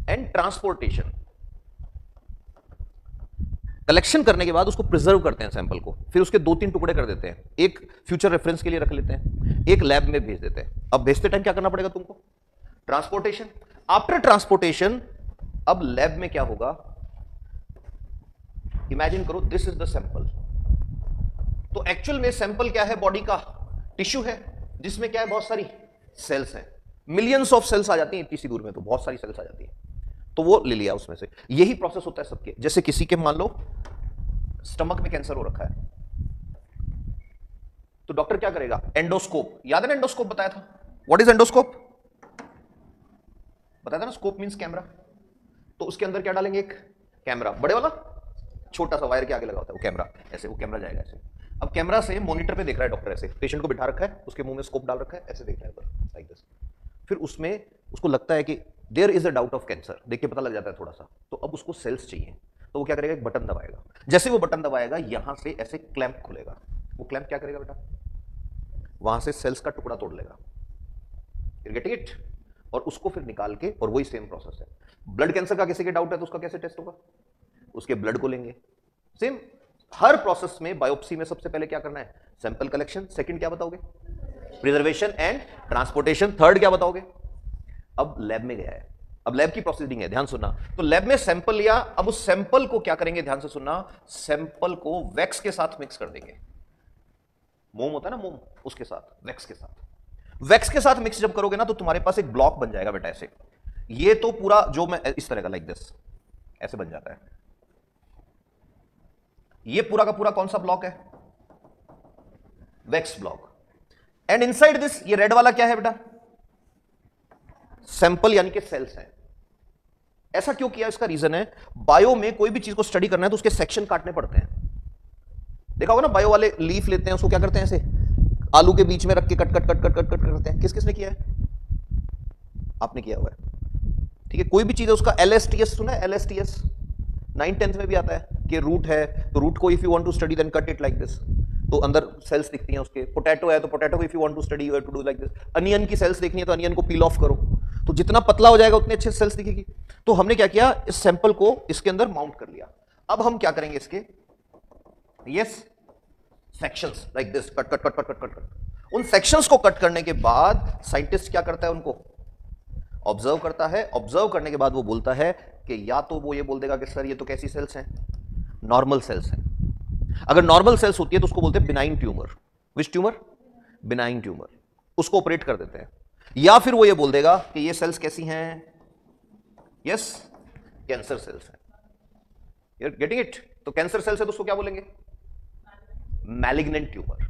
एंड ट्रांसपोर्टेशन। कलेक्शन करने के बाद उसको प्रिजर्व करते हैं सैंपल को, फिर उसके 2-3 टुकड़े कर देते हैं, एक फ्यूचर रेफरेंस के लिए रख लेते हैं, एक लैब में भेज देते हैं। अब भेजते टाइम क्या करना पड़ेगा तुमको, ट्रांसपोर्टेशन। आफ्टर ट्रांसपोर्टेशन अब लैब में क्या होगा, इमेजिन करो दिस इज द सैंपल। तो एक्चुअल में सैंपल क्या है, बॉडी का टिश्यू है जिसमें क्या है, बहुत सारी सेल्स हैं, मिलियंस ऑफ सेल्स आ जाती हैं इतनी सी दूर में, तो बहुत सारी सेल्स आ जाती हैं, तो वो ले लिया उसमें से। यही प्रोसेस होता है सबके, जैसे किसी के मान लो स्टमक में कैंसर हो रखा है, तो डॉक्टर क्या करेगा, एंडोस्कोप, याद है ना एंडोस्कोप बताया था, व्हाट इज एंडोस्कोप बताया था ना, स्कोप मींस कैमरा। तो उसके अंदर क्या डालेंगे, एक कैमरा, बड़े वाला, छोटा सा वायर के आगे लगा होता है वो कैमरा, ऐसे वो कैमरा जाएगा ऐसे। अब कैमरा से मॉनिटर पे देख रहा है डॉक्टर, ऐसे पेशेंट को बिठा रखा है, उसके मुंह में स्कोप डाल रखा है, ऐसे देख रहा है उधर लाइक दिस। फिर उसमें उसको लगता है कि there is a doubt of cancer, देख के पता लग जाता है थोड़ा सा, तो अब उसको सेल्स चाहिए, तो वो क्या करेगा, एक बटन दबाएगा, जैसे वो बटन दबाएगा यहां से ऐसे क्लैंप खुलेगा, वो क्लैंप क्या करेगा बेटा, वहां से सेल्स का टुकड़ा तोड़ लेगा, गेटिंग इट, और उसको फिर निकाल के, और वही सेम प्रोसेस है। ब्लड कैंसर का किसी के डाउट है तो उसका कैसे टेस्ट होगा, उसके ब्लड को लेंगे, सेम हर प्रोसेस में। बायोप्सी में सबसे पहले क्या करना है, सैंपल कलेक्शन, सेकंड क्या बताओगे, प्रिजर्वेशन एंड ट्रांसपोर्टेशन, थर्ड क्या बताओगे। अब लैब में गया है, अब लैब की प्रोसीडिंग है, ध्यान सुनना। तो लैब में सैंपल लिया, अब उस सैंपल को क्या करेंगे, ध्यान से सुनना, सैंपल को वैक्स के साथ मिक्स कर देंगे, मोम होता है ना मोम, उसके साथ, वैक्स के साथ, वैक्स के साथ मिक्स जब करोगे ना तो तुम्हारे पास एक ब्लॉक बन जाएगा बेटा ऐसे। ये तो पूरा जो मैं इस तरह का लाइक दिस ऐसे बन जाता है, ये पूरा का पूरा कौन सा ब्लॉक है, wax block. And inside this ये रेड वाला क्या है बेटा, सैंपल यानी कि सेल्स हैं। ऐसा क्यों किया, इसका रीजन है, बायो में कोई भी चीज को स्टडी करना है तो उसके सेक्शन काटने पड़ते हैं। देखा होगा ना, बायो वाले लीफ लेते हैं, उसको क्या करते हैं, ऐसे आलू के बीच में रख के cut cut cut cut cut cut करते हैं। किस किसने किया है, आपने किया हुआ है, ठीक है। कोई भी चीज है उसका LSTS सुना है, LSTS 9th-10th में भी आता है कि रूट है तो रूट को if you want to study then cut it like this, तो अंदर सेल्स दिखती हैं उसके। पोटैटो है तो पोटैटो को if you want to study you have to do like this. Onion की सेल्स देखनी है तो अनियन को पील ऑफ करो, तो जितना पतला हो जाएगा उतने अच्छे सेल्स दिखेगी। तो हमने क्या किया, इस सैंपल को इसके अंदर माउंट कर लिया। अब हम क्या करेंगे, इसके yes sections like this, cut cut cut cut cut cut. उन सेक्शंस को कट करने के बाद साइंटिस्ट क्या करता है, उनको ऑब्जर्व करता है। ऑब्जर्व करने के बाद वो बोलता है कि या तो वो ये बोल देगा कि सर ये तो कैसी सेल्स हैं, नॉर्मल सेल्स हैं। अगर नॉर्मल सेल्स होती है तो उसको बोलते हैं बिनाइन ट्यूमर। विच ट्यूमर? Benign tumour. उसको ऑपरेट कर देते हैं। या फिर वो ये बोल देगा कि ये सेल्स कैसी हैं? यस, कैंसर सेल्स हैं। You are getting it? तो कैंसर सेल्स है तो उसको क्या बोलेंगे? Malignant tumour.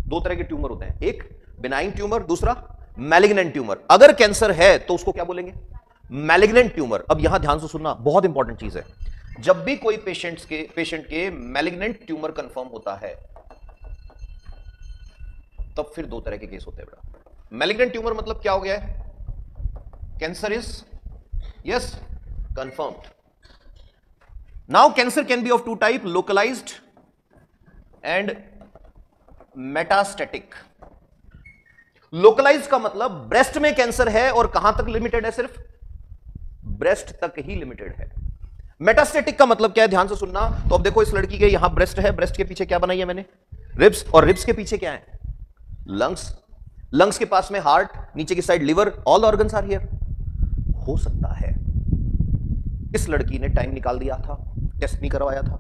दो तरह के ट्यूमर होते हैं, एक बिनाइन ट्यूमर, दूसरा मैलिग्नेंट ट्यूमर। अगर कैंसर है तो उसको क्या बोलेंगे? Malignant tumour. अब यहां ध्यान से सुनना, बहुत इंपॉर्टेंट चीज है। जब भी कोई पेशेंट के मैलिग्नेंट ट्यूमर कंफर्म होता है तब फिर दो तरह के केस होते हैं बेटा। मैलिग्नेंट ट्यूमर मतलब क्या हो गया है? Cancer is yes confirmed. Now cancer can be of two type, localised and metastatic. Localise का मतलब ब्रेस्ट में कैंसर है और कहां तक लिमिटेड है? सिर्फ ब्रेस्ट तक ही लिमिटेड है। मेटास्टेटिक का मतलब क्या है? ध्यान से सुनना। तो अब देखो, इस लड़की के यहां ब्रेस्ट है, ब्रेस्ट के पीछे क्या बनाई है मैंने? रिब्स, और रिब्स के पीछे क्या है? लंग्स। लंग्स के पास में हार्ट, नीचे की side liver, all organs are here. हो सकता है इस लड़की ने टाइम निकाल दिया था, टेस्ट नहीं करवाया था,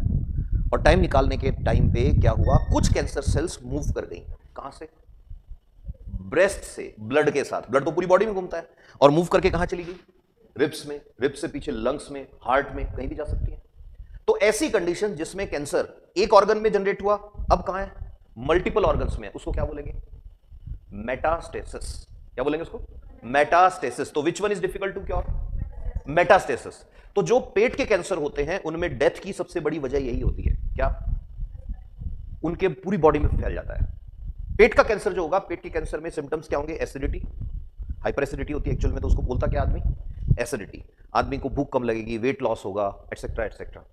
और टाइम निकालने के टाइम पे क्या हुआ? कुछ कैंसर सेल्स मूव कर गई। कहां से? ब्रेस्ट से, ब्लड के साथ। ब्लड तो पूरी बॉडी में घूमता है, और मूव करके कहां चली गई? रिब्स में। रिब्स से पीछे लंग्स में, हार्ट में, कहीं भी जा सकती है। तो ऐसी कंडीशन जिसमें कैंसर एक ऑर्गन में जनरेट हुआ, अब कहां है? मल्टीपल ऑर्गन्स में, उसको क्या बोलेंगे? मेटास्टेसिस। क्या बोलेंगे उसको? मेटास्टेसिस। तो which one is difficult to cure? Metastasis. तो जो पेट के कैंसर होते हैं उनमें डेथ की सबसे बड़ी वजह यही होती है। क्या? उनके पूरी बॉडी में फैल जाता है। पेट का कैंसर जो होगा, पेट के कैंसर में सिम्टम्स क्या होंगे? एसिडिटी, हाइपर एसिडिटी होती है एक्चुअल में, तो उसको बोलता क्या आदमी? एसिडिटी। आदमी को भूख कम लगेगी, वेट लॉस होगा, एटसेट्रा एटसेट्रा।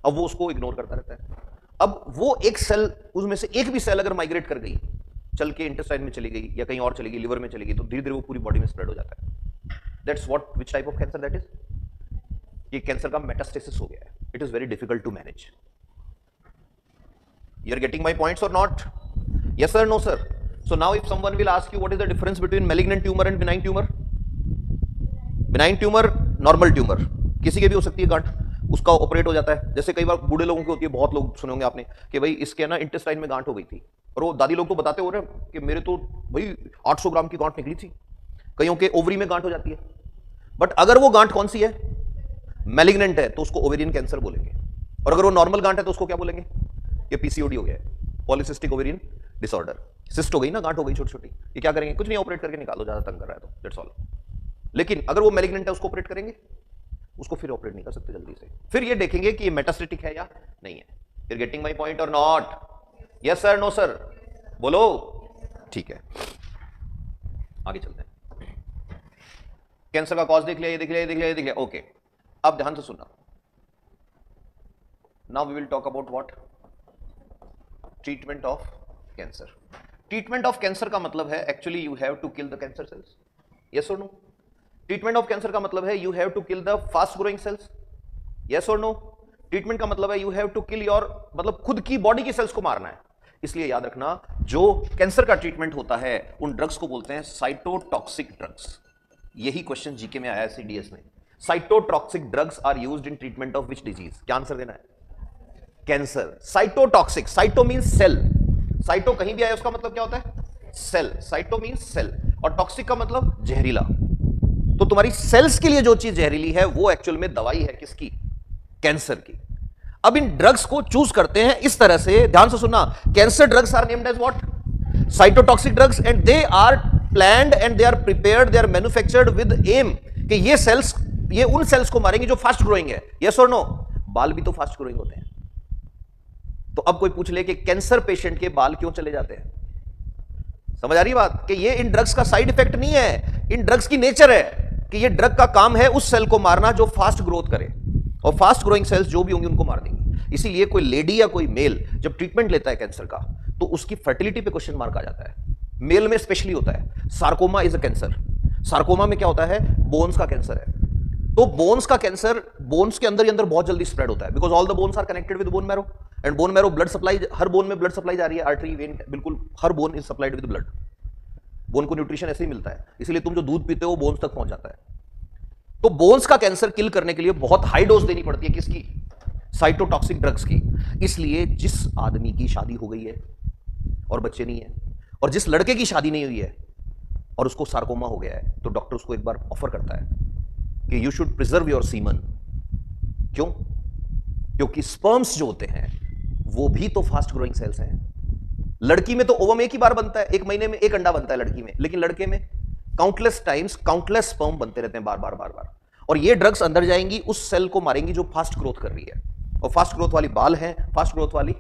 अब वो उसको इग्नोर करता रहता है। अब वो एक सेल, उसमें से एक भी सेल अगर माइग्रेट कर गई, चल के इंटेस्टाइन में चली गई या कहीं और चली गई, लिवर में चली गई, तो धीरे धीरे वो पूरी बॉडी में स्प्रेड हो जाता है। That's what, which type of cancer that is? ये कैंसर का मेटास्टेसिस हो गया है। It is very difficult to manage. You are getting my points और not? Yes sir, no sir. So now if someone will ask you what is the difference between malignant tumor and benign tumor? Benign tumor normal tumour, किसी के भी हो सकती है गांठ, उसका operate हो जाता है। जैसे कई बार बूढ़े लोगों की होती है, बहुत लोग सुने होंगे आपने कि भाई इसके ना इंटेस्टाइन में गांठ हो गई थी, और वो दादी लोग तो बताते हो रहे हैं कि मेरे तो भाई 800 ग्राम की गांठ निकली थी। कईयों के ओवरी में गांठ हो जाती है। बट अगर वो गांठ कौन सी है? मैलिग्नेंट है, तो उसको ओवेरियन कैंसर बोलेंगे। और अगर वो नॉर्मल गांठ है तो उसको क्या बोलेंगे? ये पीसीओडी हो गया है, पॉलीसिस्टिक ओवेरियन डिसऑर्डर। सिस्ट हो गई ना, गांठ हो गई छोटी छोटी, ये क्या करेंगे? कुछ नहीं, ऑपरेट करके निकालो, ज्यादा तंग कर रहा है तो, दैट्स ऑल। लेकिन अगर वो मैलिग्नेंट है उसको ऑपरेट करेंगे? उसको फिर ऑपरेट नहीं कर सकते जल्दी से। फिर ये देखेंगे कि ये मेटास्टेटिक है या नहीं है। You are getting my point और not? Yes sir, no sir, बोलो। ठीक है, आगे चलते हैं। कैंसर का कॉज देख लिया, ये देख लिया, ये देख लिया, ये देख लिया। ओके, अब ध्यान से सुनना। Now we will talk about what? Treatment of cancer. Treatment of cancer का मतलब है actually you have to kill the cancer cells. Yes और नो? ट्रीटमेंट ऑफ कैंसर का मतलब है you have to kill the fast growing cells. Yes और no? Treatment का मतलब है you have to kill your, मतलब खुद की बॉडी की सेल्स को मारना है। इसलिए याद रखना, जो कैंसर का ट्रीटमेंट होता है उन ड्रग्स को बोलते हैं साइटोटॉक्सिक ड्रग्स। यही क्वेश्चन जीके में आया है सीडीएस में। Cytotoxic drugs are used in treatment of which disease? क्या आंसर देना है? Cancer. Cytotoxic, cyto means cell, cyto कहीं भी आया उसका मतलब क्या होता है? सेल। साइटो मींस सेल, और टॉक्सिक का मतलब जहरीला। तो तुम्हारी सेल्स के लिए जो चीज जहरीली है वो एक्चुअल में दवाई है किसकी? कैंसर की। अब इन ड्रग्स को चूज करते हैं इस तरह से, ध्यान से सुनना। Cancer drugs are named as what? Cytotoxic drugs, and they are planned and they are prepared, they are manufactured with aim कि ये सेल्स, ये उन सेल्स को मारेंगे जो फास्ट ग्रोइंग है। यस और नो? बाल भी तो फास्ट ग्रोइंग होते हैं। तो अब कोई पूछ ले कि कैंसर पेशेंट के बाल क्यों चले जाते हैं? समझ आ रही बात? कि ये इन ड्रग्स का साइड इफेक्ट नहीं है, इन ड्रग्स की नेचर है कि ये ड्रग का काम है उस सेल को मारना जो फास्ट ग्रोथ करे, और फास्ट ग्रोइंग सेल्स जो भी होंगी उनको मार देंगी। इसीलिए कोई लेडी या कोई मेल जब ट्रीटमेंट लेता है कैंसर का, तो उसकी फर्टिलिटी पे क्वेश्चन मार्क आ जाता है। मेल में स्पेशली होता है। Sarcoma is a cancer. Sarcoma में क्या होता है? बोन्स का कैंसर है। तो बोन्स का कैंसर बोन्स के अंदर ही अंदर बहुत जल्दी स्प्रेड होता है, because all the bones are connected with bone marrow, and bone marrow blood supply, हर बोन में ब्लड सप्लाई जा रही है, आर्टरी, वेन, बिल्कुल हर bone is supplied with blood. Bone को न्यूट्रिशन ऐसे ही मिलता है, इसलिए तुम जो दूध पीते हो बोन्स तक पहुंच जाता है। तो बोन्स का कैंसर किल करने के लिए बहुत हाई डोज देनी पड़ती है किसकी? साइटोटॉक्सिक ड्रग्स की। इसलिए जिस आदमी की शादी हो गई है और बच्चे नहीं है, और जिस लड़के की शादी नहीं हुई है और उसको सार्कोमा हो गया है, तो डॉक्टर उसको एक बार ऑफर करता है कि you should preserve your semen. क्यों? क्योंकि स्पर्म्स जो होते हैं वो भी तो फास्ट ग्रोइंग सेल्स हैं। लड़की में तो ओवम एक ही बार बनता है, एक महीने में एक अंडा बनता है लड़की में, लेकिन लड़के में काउंटलेस टाइम्स काउंटलेस स्पर्म बनते रहते हैं बार बार बार बार। और ये ड्रग्स अंदर जाएंगी, उस सेल को मारेंगी जो फास्ट ग्रोथ कर रही है, और फास्ट ग्रोथ वाली बाल हैं, फास्ट ग्रोथ वाली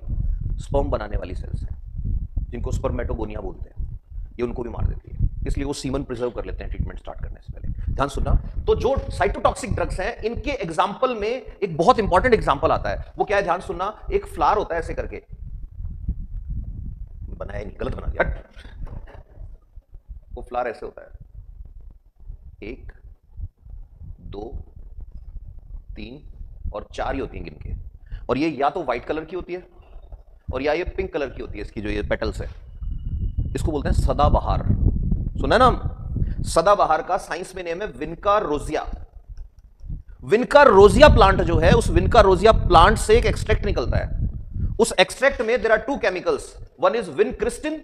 स्पर्म बनाने वाली सेल्स हैं जिनको स्पर्मेटोगोनिया बोलते हैं, ये उनको भी मार देती है। इसलिए वो सीमन प्रिजर्व कर लेते हैं ट्रीटमेंट स्टार्ट करने से पहले। ध्यान सुनना, तो जो साइटोटॉक्सिक ड्रग्स हैं इनके एग्जांपल में एक बहुत इंपॉर्टेंट एग्जांपल आता है, वो क्या है? ध्यान सुनना, एक फ्लावर होता है ऐसे करके, बनाया नहीं, गलत बना दिया। वो फ्लावर ऐसे होता है, 1 2 3 और 4 ही होती हैं गिन के, और ये या तो व्हाइट कलर की होती है और या ये पिंक कलर की होती है, इसकी जो ये पेटल्स है, इसको बोलते हैं सदाबहार। सुना है ना? सदाबहार का साइंस में नेम है विनका रोजिया। विनका रोजिया प्लांट जो है, उस विनका रोजिया प्लांट से एक एक्सट्रैक्ट निकलता है। उस एक्सट्रैक्ट में there are 2 chemicals, one is vincristine,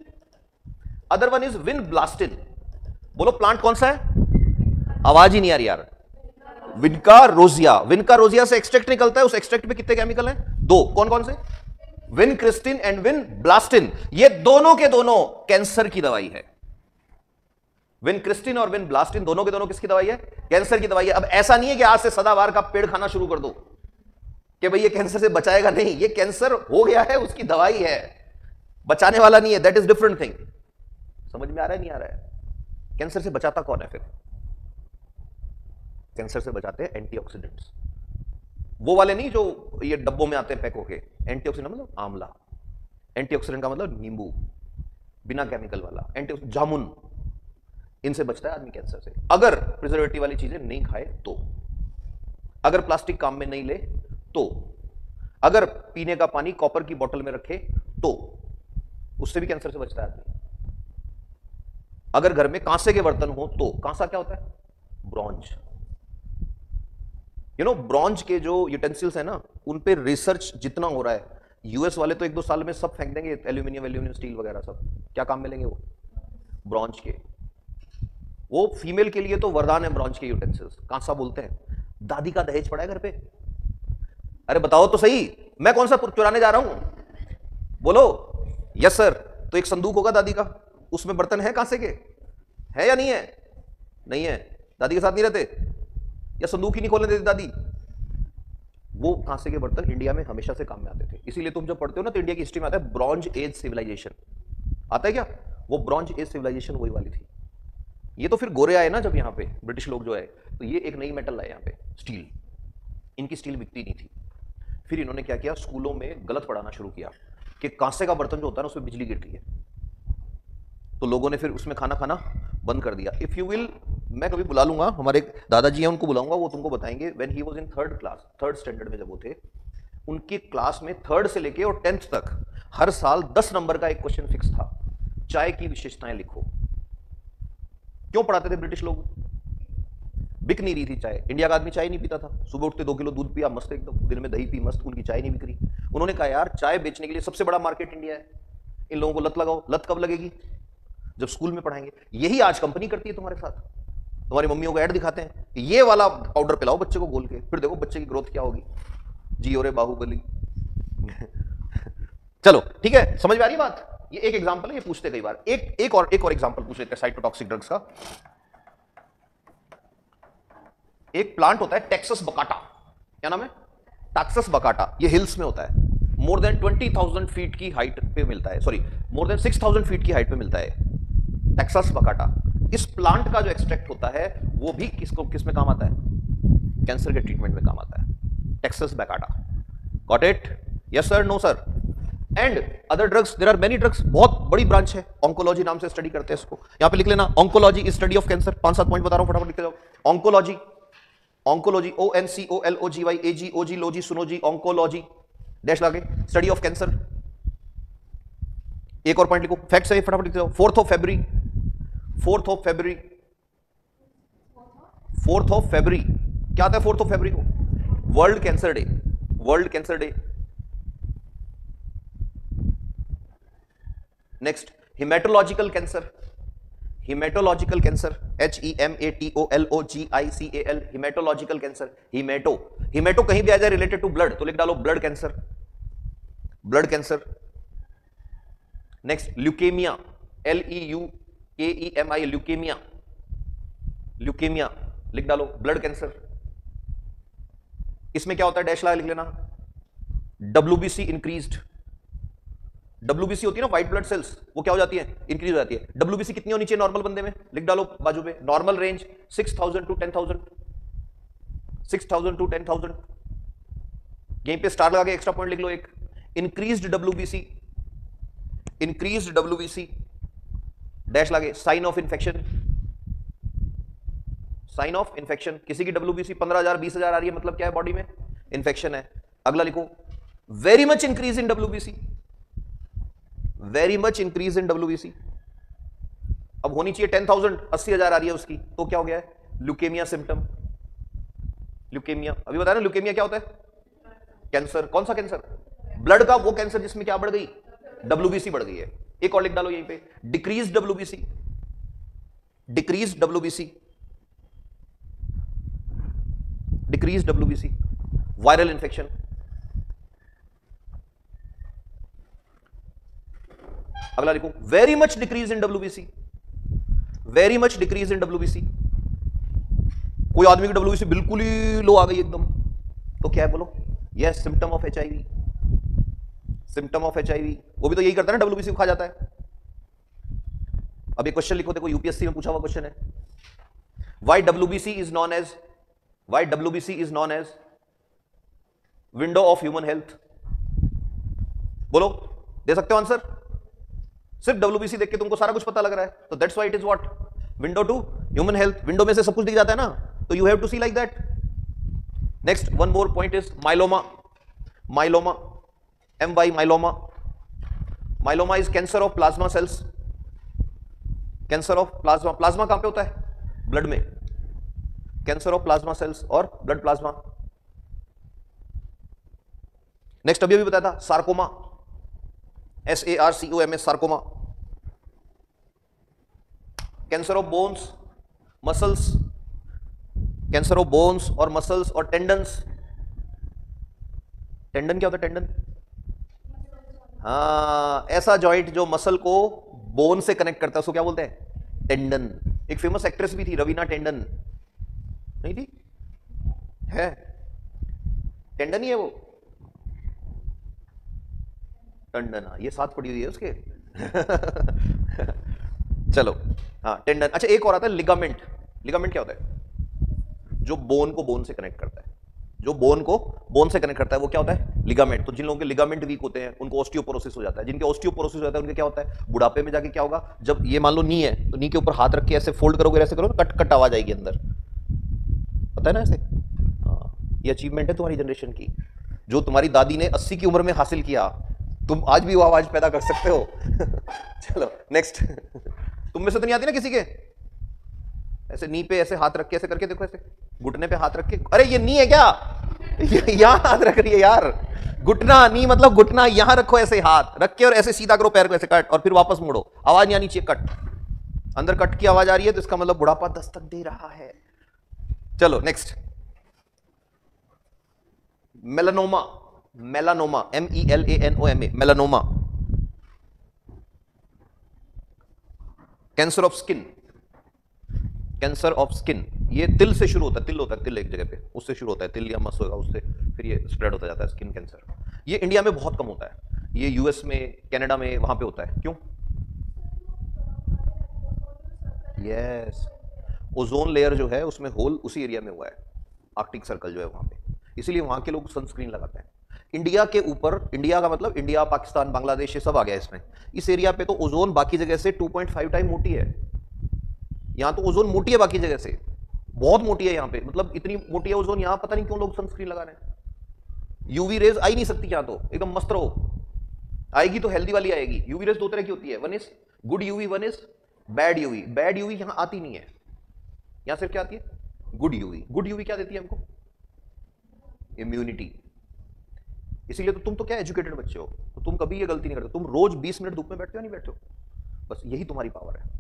other one is vinblastine. बोलो प्लांट कौन सा है? आवाज ही नहीं आ रही यार। विनका रोजिया, विनका रोजिया से एक्सट्रैक्ट निकलता है। उस एक्सट्रैक्ट में कितने केमिकल हैं? 2। कौन कौन से? Vincristine and vinblastine. ये दोनों के दोनों कैंसर की दवाई है। विनक्रिस्टिन और विनब्लास्टिन दोनों के दोनों किसकी दवाई है? कैंसर की दवाई है। अब ऐसा नहीं है कि आज से सदाबहार का पेड़ खाना शुरू कर दो कि भाई ये कैंसर से बचाएगा, नहीं, ये कैंसर हो गया है, उसकी दवाई है, बचाने वाला नहीं है। That is different thing. समझ में आ रहा है? नहीं आ रहा है? कैंसर से बचाता कौन है फिर? कैंसर से बचाते हैं एंटीऑक्सीडेंट्स, वो वाले नहीं जो ये डब्बों में आते हैं पैक होके। एंटीऑक्सीडेंट मतलब आंवला, एंटीऑक्सीडेंट का मतलब नींबू, बिना केमिकल वाला एंटीऑक्सीडेंट, जामुन, इनसे बचता है आदमी कैंसर से, अगर प्रिजर्वेटिव वाली चीजें नहीं खाए तो, अगर प्लास्टिक काम में नहीं ले तो, अगर पीने का पानी कॉपर की बोतल में रखे तो, उससे भी कैंसर से बचता है आदमी। अगर घर में कांसे के बर्तन हो तो, कांसा क्या होता है? ब्रॉन्ज। ब्रॉन्ज के जो यूटेंसिल्स है ना, उन पे रिसर्च जितना हो रहा है, यूएस वाले तो 1-2 साल में सब फेंक देंगे, एल्यूमिनियम स्टील वगैरह सब। क्या काम में लेंगे वो? ब्रॉन्ज के। वो फीमेल के लिए तो वरदान है ब्रॉन्ज के यूटेंसिल्स। कांसा बोलते हैं। दादी का दहेज पड़ा है घर पे? अरे बताओ तो सही, मैं कौन सा चुराने जा रहा हूं? बोलो यस सर। तो एक संदूक होगा दादी का, उसमें बर्तन है कांसे के, है या नहीं है? नहीं है। दादी के साथ नहीं रहते या संदूक ही नहीं खोलने देती दादी? वो कांसे के बर्तन इंडिया में हमेशा से काम में आते थे। इसीलिए तुम जब पढ़ते हो ना तो इंडिया की हिस्ट्री में आता है ब्रॉन्ज एज सिविलाइजेशन। आता है क्या? वो ब्रॉन्ज एज सिविलाइजेशन वही वाली थी। ये तो फिर गोरे आए ना जब यहाँ पे ब्रिटिश लोग जो है, तो ये एक नई मेटल लाए यहाँ पे, स्टील। इनकी स्टील बिकती नहीं थी। फिर इन्होंने क्या किया, स्कूलों में गलत पढ़ाना शुरू किया कि कांसे का बर्तन जो होता है ना उसमें बिजली गिरती है, तो लोगों ने फिर उसमें खाना खाना बंद कर दिया। इफ यू विल, मैं कभी बुला लूंगा, हमारे दादाजी हैं उनको बुलाऊंगा, वो तुमको बताएंगे। When he was in 3rd class, 3rd standard में जब वो थे, उनकी क्लास में 3rd से लेके और 10th तक हर साल 10 नंबर का एक क्वेश्चन फिक्स था, चाय की विशेषताएं लिखो। क्यों पढ़ाते थे ब्रिटिश लोग? बिक नहीं रही थी चाय, इंडिया का आदमी चाय नहीं पीता था। सुबह उठते 2 किलो दूध पिया मस्त एकदम, दिन में दही पी मस्त, उनकी चाय नहीं बिक रही। उन्होंने कहा यार चाय बेचने के लिए सबसे बड़ा मार्केट इंडिया है, इन लोगों को लत लगाओ। लत कब लगेगी? जब स्कूल में पढ़ाएंगे। यही आज कंपनी करती है तुम्हारे साथ। तुम्हारी मम्मियों को ऐड दिखाते हैं, ये वाला पाउडर पिलाओ बच्चे को घोल के, फिर देखो बच्चे की ग्रोथ क्या होगी। जी और बाहुबली। चलो ठीक है, समझ में आ रही बात? ये एक एग्जांपल है, ये पूछते कई बार। एक और एग्जांपल पूछ लेते हैं साइटोटॉक्सिक ड्रग्स का। एक प्लांट होता है टेक्सास बकाटा, क्या नाम है? टैक्सस बकाटा। ये हिल्स में होता है, मोर देन 20,000 फीट की हाइट पे मिलता है, सॉरी मोर देन 6,000 फीट की हाइट पे मिलता है टेक्सास बकाटा। इस प्लांट का जो एक्सट्रैक्ट होता है वो भी किस में काम आता है? कैंसर के ट्रीटमेंट में काम आता है। Taxus baccata, got it? Yes sir, no sir. And other drugs, there are many drugs, बहुत बड़ी ब्रांच है। ऑन्कोलॉजी नाम से स्टडी करते हैं इसको, यहां पे लिख लेना, oncology is study of cancer. 5-7 point बता रहा हूं, फटाफट लिखते जाओ। ऑन्कोलॉजी, ऑन्कोलॉजी, ONCOLOGY, लोजी, सुनोजी, ऑन्कोलॉजी डैश लाके, स्टडी ऑफ कैंसर। एक और पॉइंट लिखो, फैक्ट्स है फटाफट लिखते जाओ। 4th of February, 4th of February, 4th of February क्या आता है 4th ऑफ फरवरी को? World cancer day, world cancer day. Next hematological cancer, hematological cancer HEMATOLOGICAL, hematological cancer, hemato, hemato कहीं भी आ जाए रिलेटेड टू ब्लड तो लिख डालो blood cancer, blood cancer. Next leukaemia, LEUKEMI, leukaemia, leukaemia लिख डालो blood cancer. इसमें क्या होता है, डैश लगा लिख लेना, WBC इंक्रीज्ड, WBC होती है ना व्हाइट ब्लड सेल्स, वो क्या हो जाती है, इंक्रीज हो जाती है। WBC कितनी होनी चाहिए नॉर्मल बंदे में, लिख डालो बाजू पे, नॉर्मल रेंज 6000 टू 10,000, 6000 टू 10,000। यहीं पे स्टार लगा के एक्स्ट्रा पॉइंट लिख लो एक, increased WBC, increased WBC dash लगे, sign of infection, sign of infection. किसी की WBC 15,000 20,000 आ रही है मतलब क्या है, बॉडी में इन्फेक्शन है। अगला लिखो very much increase in WBC, very much increase in WBC। अब होनी चाहिए 10,000, 80,000 आ रही है उसकी, तो क्या हो गया है, ल्यूकेमिया सिम्टम, ल्यूकेमिया। अभी बताया ना ल्यूकेमिया क्या होता है, कैंसर। कौन सा कैंसर, ब्लड का वो कैंसर जिसमें क्या बढ़ गई, WBC बढ़ गई है। एक और लिख डालो यहीं पे, decrease WBC, decrease WBC, decrease WBC, viral infection. अगला लिखो very much decrease in WBC, very much decrease in WBC। कोई आदमी की WBC बिल्कुल ही लो आ गई एकदम, तो क्या है बोलो, yes symptom of HIV, symptom of HIV। वो भी तो यही करता है ना, WBC को खा जाता है। अब एक क्वेश्चन लिखो, देखो UPSC में पूछा हुआ क्वेश्चन है, why WBC is known as, why WBC is known as window of human health. बोलो, दे सकते हो आंसर, सिर्फ WBC देख के तुमको सारा कुछ पता लग रहा है, तो that's why it is what, window to human health. Window में से सब कुछ दिख जाता है ना, तो you have to see like that. Next one more point is myeloma, myeloma, MY myeloma, myeloma is cancer of plasma cells, cancer of plasma. Plasma कहां पे होता है, ब्लड में, कैंसर ऑफ प्लाज्मा सेल्स और ब्लड प्लाज्मा। नेक्स्ट अभी बताया था sarcoma, SARCOMA, sarcoma, cancer of bones, muscles, cancer of bones और मसल्स और टेंडन्स। टेंडन क्या होता है, टेंडन, हाँ ऐसा जॉइंट जो मसल को बोन से कनेक्ट करता है उसको क्या बोलते हैं, टेंडन। एक फेमस एक्ट्रेस भी थी रवीना टेंडन, नहीं थी, है टेंडन ही है वो, टंडन, ये साथ पड़ी हुई है उसके चलो हाँ टेंडन। अच्छा एक और आता है लिगामेंट, लिगामेंट क्या होता है, जो बोन को बोन से कनेक्ट करता है, जो बोन को बोन से कनेक्ट करता है वो क्या होता है, लिगामेंट। तो जिन लोगों के लिगामेंट वीक होते हैं उनको ऑस्टियोपोरोसिस हो जाता है, जिनके ऑस्टियोपोरोसिस हो जाता है उनके क्या होता है, बुढ़ापे में जाके क्या होगा, जब ये मान लो नी है तो नी के ऊपर हाथ रख के ऐसे फोल्ड करोगे, ऐसे करो, कट कट आवाज आएगी अंदर, पता है ना ऐसे। ये अचीवमेंट है तुम्हारी जनरेशन की, जो तुम्हारी दादी ने 80 की उम्र में हासिल किया, तुम आज भी वो आवाज पैदा कर सकते हो चलो नेक्स्ट तुम में से तो नहीं आती ना किसी के, ऐसे नी पे ऐसे हाथ रख के ऐसे करके देखो, ऐसे घुटने पे हाथ रख के, अरे ये नी है क्या यहां हाथ रख रही है यार, घुटना नी मतलब घुटना, यहां रखो ऐसे हाथ रख के और ऐसे सीधा करो पैर को, ऐसे कट और फिर वापस मुड़ो, आवाज नहीं आनी चाहिए, कट, अंदर कट की आवाज आ रही है तो इसका मतलब बुढ़ापा दस्तक दे रहा है। चलो next melanoma, melanoma, MELANOMA, melanoma, cancer of skin, cancer of skin. ये तिल से शुरू होता है, तिल होता है, तिल एक जगह पे उससे शुरू होता है, तिल या मस होगा उससे फिर ये स्प्रेड होता जाता है स्किन कैंसर। ये इंडिया में बहुत कम होता है, ये US में, कनाडा में, वहां पे होता है। क्यों, यस ओजोन लेयर जो है उसमें होल उसी एरिया में हुआ है, आर्कटिक सर्कल जो है वहां पे, इसीलिए वहां के लोग सनस्क्रीन लगाते हैं। इंडिया के ऊपर, इंडिया का मतलब इंडिया, पाकिस्तान, बांग्लादेश, ये सब आ गया इसमें। इस एरिया पे तो ओजोन बाकी जगह से 2.5 टाइम मोटी है, यहां तो ओजोन मोटी है बाकी जगह से, बहुत मोटी है यहां पे, मतलब इतनी मोटी है ओजोन, यहां पता नहीं क्यों लोग सनस्क्रीन लगा रहे हैं। यूवी रेज आई नहीं सकती यहां, तो एकदम मस्त रहो, आएगी तो हेल्दी वाली आएगी। यूवी रेज दो तरह की होती है, one is good UV, one is bad UV. Bad UV यहां आती नहीं है, यहां सिर्फ क्या आती है, गुड यूवी। गुड यूवी क्या देती है हमको, इम्यूनिटी। इसीलिए तो तुम तो क्या एजुकेटेड बच्चे हो, तो तुम कभी ये गलती नहीं करते। तुम रोज 20 मिनट धूप में बैठते हो नहीं बैठते हो, बस यही तुम्हारी पावर है।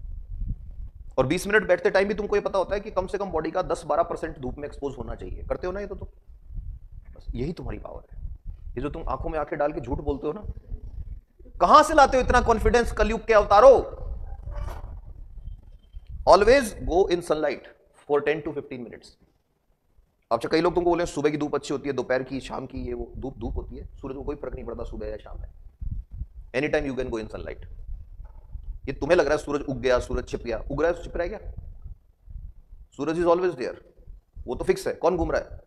और 20 मिनट बैठते टाइम भी तुमको ये पता होता है कि कम से कम बॉडी का 10-12% धूप में एक्सपोज होना चाहिए, करते हो ना ये तो बस यही तुम्हारी पावर है। ये जो तुम आंखों में आंखें डाल के झूठ बोलते हो ना, कहां से लाते हो इतना कॉन्फिडेंस कलयुग के अवतारो? Always go in sunlight for 10 to 15 minutes. अब कई लोग तुमको बोले सुबह की धूप अच्छी होती है, दोपहर की, शाम की, ये वो धूप धूप होती है, सूरज को कोई फर्क नहीं पड़ता सुबह या शाम में। Any time you can go in sunlight. ये तुम्हें लग रहा है सूरज उग गया, सूरज छिप गया, उग रहा है छिप रहा है क्या? सूरज इज ऑलवेज देयर, वो तो फिक्स है। कौन घूम रहा है?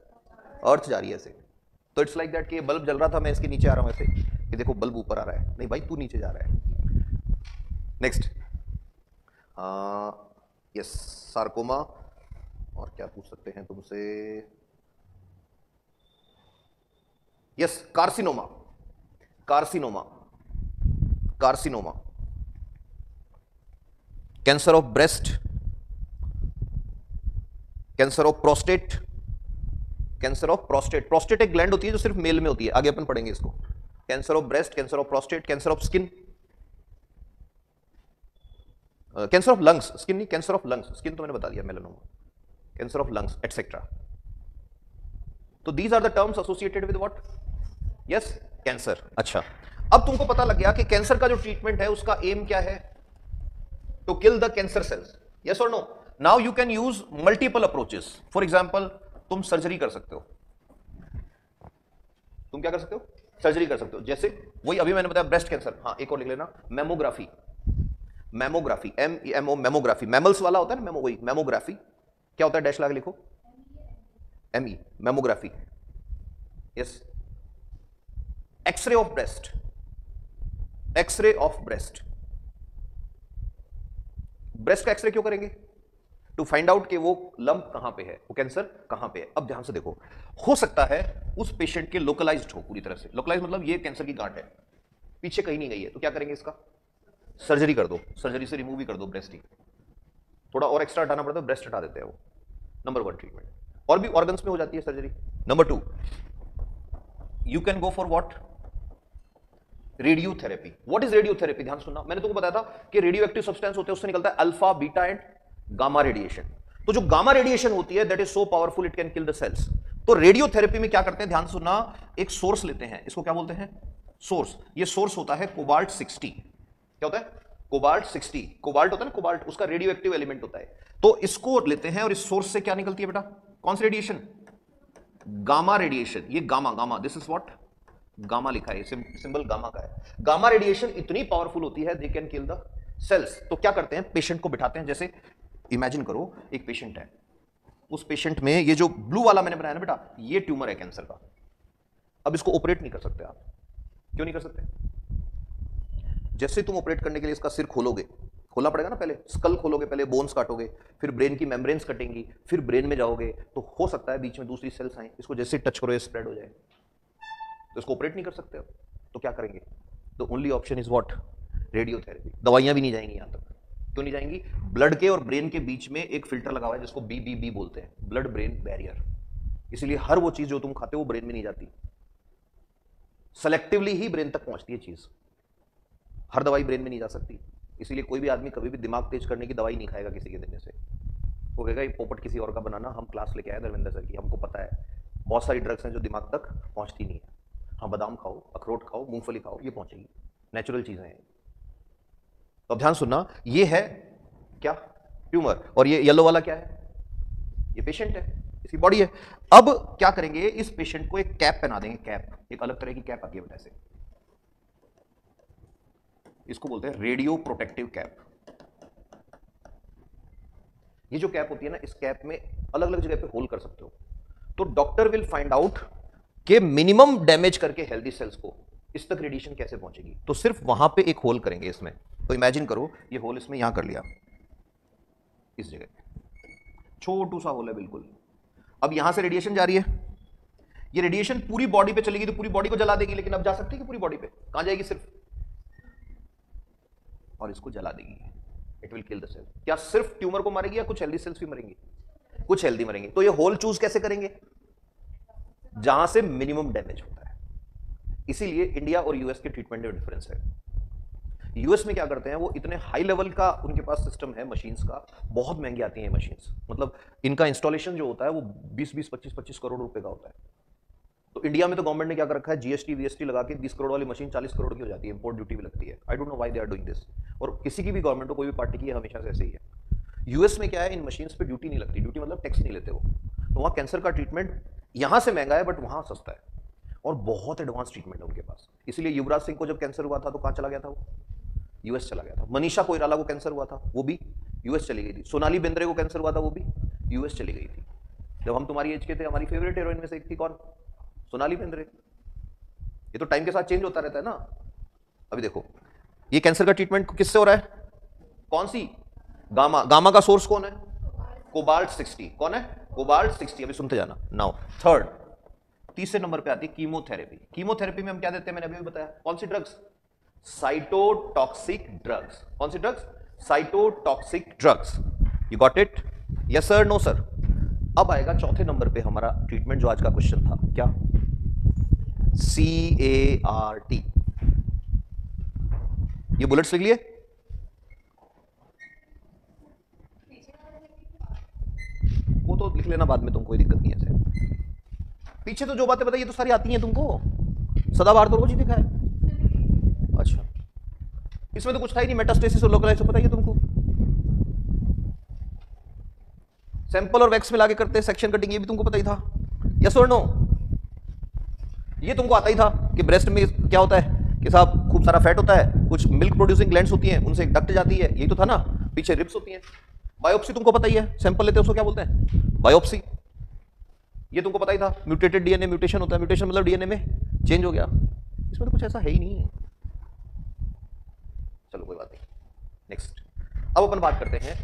अर्थ जा रही है ऐसे। तो इट्स लाइक दैट कि ये बल्ब जल रहा था, मैं इसके नीचे आ रहा हूं ऐसे, कि देखो बल्ब ऊपर आ रहा है, नहीं भाई तू नीचे जा रहा है। Next, yes, sarcoma. और क्या पूछ सकते हैं तुमसे? Yes, carcinoma. Carcinoma, carcinoma, cancer of breast, cancer of prostate, cancer of prostate. Prostate एक ग्लैंड होती है जो सिर्फ मेल में होती है, आगे अपन पढ़ेंगे इसको। Cancer of breast, cancer of prostate, cancer of skin, cancer of lungs, skin नहीं, कैंसर ऑफ लंग्स, स्किन तो मैंने बता दिया, melanoma, cancer of lungs etcetera. तो these are the terms associated with what? Yes, cancer. अच्छा, अब तुमको पता लग गया कि कैंसर का जो ट्रीटमेंट है उसका एम क्या है? To kill the cancer cells. Yes और no? Now you can use multiple approaches. For example, तुम सर्जरी कर सकते हो। तुम क्या कर सकते हो? सर्जरी कर सकते हो। जैसे वही अभी मैंने बताया ब्रेस्ट कैंसर, हाँ एक और लिख लेना, mammography. Mammography, MEMO, mammography, mammals वाला होता है ना, मेमो, वही मेमोग्राफी। क्या होता है? डैश लगा के लिखो, ME, mammography. Yes, x ray of breast, x ray of breast. Breast का एक्सरे क्यों करेंगे? टू फाइंड आउट कि वो लंप कहां पे है, वो कैंसर कहां पे है। अब ध्यान से देखो, हो सकता है उस पेशेंट के लोकलाइज्ड हो पूरी तरह से। लोकलाइज मतलब ये कैंसर की गांठ है, पीछे कहीं नहीं गई है, तो क्या करेंगे? इसका सर्जरी कर दो, सर्जरी से रिमूव ही कर दो ब्रेस्ट ही। थोड़ा और एक्स्ट्रा हटाना पड़ता है, ब्रेस्ट हटा देते हैं वो। Number 1 treatment. और भी ऑर्गन्स में हो जाती है surgery. Number 2, you can go for what? Radiotherapy. What is radiotherapy? ध्यान सुनना, मैंने तुमको बताया था कि रेडियो एक्टिव सब्सटेंस होते हैं, उससे निकलता है alpha, beta and gamma radiation. तो जो गामा रेडिएशन होती है that is so powerful it can kill the cells. तो रेडियोथेरेपी में क्या करते हैं? ध्यान सुनना, एक सोर्स लेते हैं, इसको क्या बोलते हैं? सोर्स। ये सोर्स होता है कोबाल्ट 60। क्या होता है? कोबाल्ट 60। कोबाल्ट होता है ना, कोबाल्ट उसका रेडियो एक्टिव एलिमेंट होता है। तो इसको लेते हैं और इस सोर्स से क्या निकलती है बेटा? कौन सी रेडिएशन? Gamma radiation. ये gamma, gamma, this is what? Gamma लिखा है, सिंबल गामा का है। गामा रेडिएशन इतनी पावरफुल होती है they can kill the cells. तो क्या करते हैं? पेशेंट को बिठाते हैं, जैसे इमेजिन करो एक पेशेंट है, उस पेशेंट में ये जो ब्लू वाला मैंने बनाया ना बेटा, ये ट्यूमर है कैंसर का। अब इसको ऑपरेट नहीं कर सकते आप। क्यों नहीं कर सकते? जैसे तुम ऑपरेट करने के लिए इसका सिर खोलोगे, खोलना पड़ेगा ना, पहले स्कल खोलोगे, पहले बोन्स काटोगे, फिर ब्रेन की मेम्ब्रेन्स कटेंगी, फिर ब्रेन में जाओगे, तो हो सकता है बीच में दूसरी सेल्स आए, इसको जैसे टच करो ये स्प्रेड हो जाए, तो इसको ऑपरेट नहीं कर सकते हो, तो क्या करेंगे? The only option is what? Radiotherapy. दवाइयां भी नहीं जाएंगी यहां तक। क्यों नहीं जाएंगी? ब्लड के और ब्रेन के बीच में एक फिल्टर लगा हुआ है जिसको BBB बोलते हैं, ब्लड ब्रेन बैरियर। इसलिए हर वो चीज जो तुम खाते हो वो ब्रेन में नहीं जाती, सेलेक्टिवली ही ब्रेन तक पहुंचती है चीज। हर दवाई ब्रेन में नहीं जा सकती। इसीलिए कोई भी आदमी कभी भी दिमाग तेज करने की दवाई नहीं खाएगा किसी के देने से। वो कहेगा ये पोपट किसी और का बनाना, हम क्लास लेके आए धर्मेंद्र सर की, हमको पता है बहुत सारी ड्रग्स हैं जो दिमाग तक पहुंचती नहीं है। हाँ, बादाम खाओ, अखरोट खाओ, मूंगफली खाओ, ये पहुंचेगी, नेचुरल चीजें हैं। तो अब ध्यान सुनना, ये है क्या? ट्यूमर। और ये येलो वाला क्या है? ये पेशेंट है, इसकी बॉडी है। अब क्या करेंगे? इस पेशेंट को एक कैप पहना देंगे। कैप, एक अलग तरह की कैप आती है बेटा, ऐसे, इसको बोलते हैं रेडियो प्रोटेक्टिव कैप। ये जो कैप होती है ना, इस कैप में अलग अलग जगह पे होल कर सकते हो। तो डॉक्टर विल फाइंड आउट कि मिनिमम डैमेज करके हेल्दी सेल्स को इस तक रेडिएशन कैसे पहुंचेगी। तो सिर्फ वहां पे एक होल करेंगे इसमें। तो इमेजिन करो ये होल इसमें यहां कर लिया, इस जगह छोटू सा होल है बिल्कुल। अब यहां से रेडिएशन जा रही है, ये रेडिएशन पूरी बॉडी पे चलेगी तो पूरी बॉडी को जला देगी, लेकिन अब जा सकती है कि पूरी बॉडी पे? कहां जाएगी? सिर्फ, और इसको जला देगी। It will kill the cell. क्या सिर्फ ट्यूमर को मारेगी या कुछ हेल्दी सेल्स भी मरेंगी? कुछ हेल्दी मरेंगे। तो ये होल चूज कैसे करेंगे? जहां से मिनिमम डैमेज होता है। इसीलिए इंडिया और यूएस के ट्रीटमेंट में डिफरेंस है। यूएस में क्या करते हैं, वो इतने हाई लेवल का उनके पास सिस्टम है मशीन्स का, बहुत महंगी आती हैं मशीन्स, मतलब इनका इंस्टॉलेशन जो होता है वो 20-20, 25-25 करोड़ रुपए का होता है। तो इंडिया में तो गवर्नमेंट ने क्या कर रखा है, जीएसटी वीएसटी लगा के 20 करोड़ वाली मशीन 40 करोड़ की हो जाती है, इंपोर्ट ड्यूटी भी लगती है। I don't know why they are doing this. और किसी की भी गवर्नमेंट हो, कोई भी पार्टी की, हमेशा से ऐसे ही है। यूएस में क्या है, इन मशीन्स पे ड्यूटी नहीं लगती, ड्यूटी मतलब टैक्स नहीं लेते वो, तो वहाँ कैंसर का ट्रीटमेंट यहाँ से महंगा है बट वहाँ सस्ता है, और बहुत एडवांस ट्रीटमेंट है उनके पास। इसलिए युवराज सिंह को जब कैंसर हुआ था तो कहाँ चला गया था वो, यूएस चला गया था। मनीषा कोइराला को कैंसर हुआ था, वो भी यूएस चली गई थी। सोनाली बेंद्रे को कैंसर हुआ था, वो भी यूएस चली गई थी। जब हम तुम्हारी एज के थे, हमारी फेवरेट हीरोइन में से एक थी कौन, सोनाली बेंद्रे। ये तो टाइम के साथ चेंज होता रहता है ना। अभी देखो ये कैंसर का ट्रीटमेंट किससे हो रहा है, कौन सी, गामा। गामा का सोर्स कौन है, कोबाल्ट 60। कौन है, कोबाल्ट 60। अभी सुनते जाना। नाउ थर्ड, तीसरे नंबर पे आती है कीमोथेरेपी। कीमोथेरेपी में हम क्या देते हैं, मैंने अभी भी बताया, कौन सी ड्रग्स, साइटोटॉक्सिक ड्रग्स। कौन सी drugs, cytotoxic drugs. You got it, yes sir, no sir. अब आएगा चौथे नंबर पे हमारा ट्रीटमेंट, जो आज का क्वेश्चन था, क्या, CAR-T। ये बुलेट्स लिख लिए, वो तो लिख लेना बाद में, तुमको कोई दिक्कत नहीं है ऐसे। पीछे तो जो बातें बताई ये तो सारी आती हैं तुमको, सदाबहार तो रोज ही दिखा है। अच्छा, इसमें तो कुछ था ही नहीं, मेटास्टेसिस और लोकलाइज पता है तुमको। सैंपल और वैक्स मिला के करते हैं सेक्शन कटिंग, ये भी तुमको पता ही था, यस और नो। ये तुमको आता ही था कि ब्रेस्ट में क्या होता है कि साहब खूब सारा फैट होता है, कुछ मिल्क प्रोड्यूसिंग ग्लैंड्स होती हैं, उनसे एक डक्ट जाती है, यही तो था ना। पीछे रिब्स होती हैं। बायोप्सी तुमको पता ही है, सैंपल लेते हैं उसको क्या बोलते हैं, बायोप्सी। ये तुमको पता ही था। म्यूटेटेड डीएनए म्यूटेशन होता है, म्यूटेशन मतलब डीएनए में चेंज हो गया। इसमें तो कुछ ऐसा है ही नहीं। चलो कोई बात नहीं, नेक्स्ट। अब अपन बात करते हैं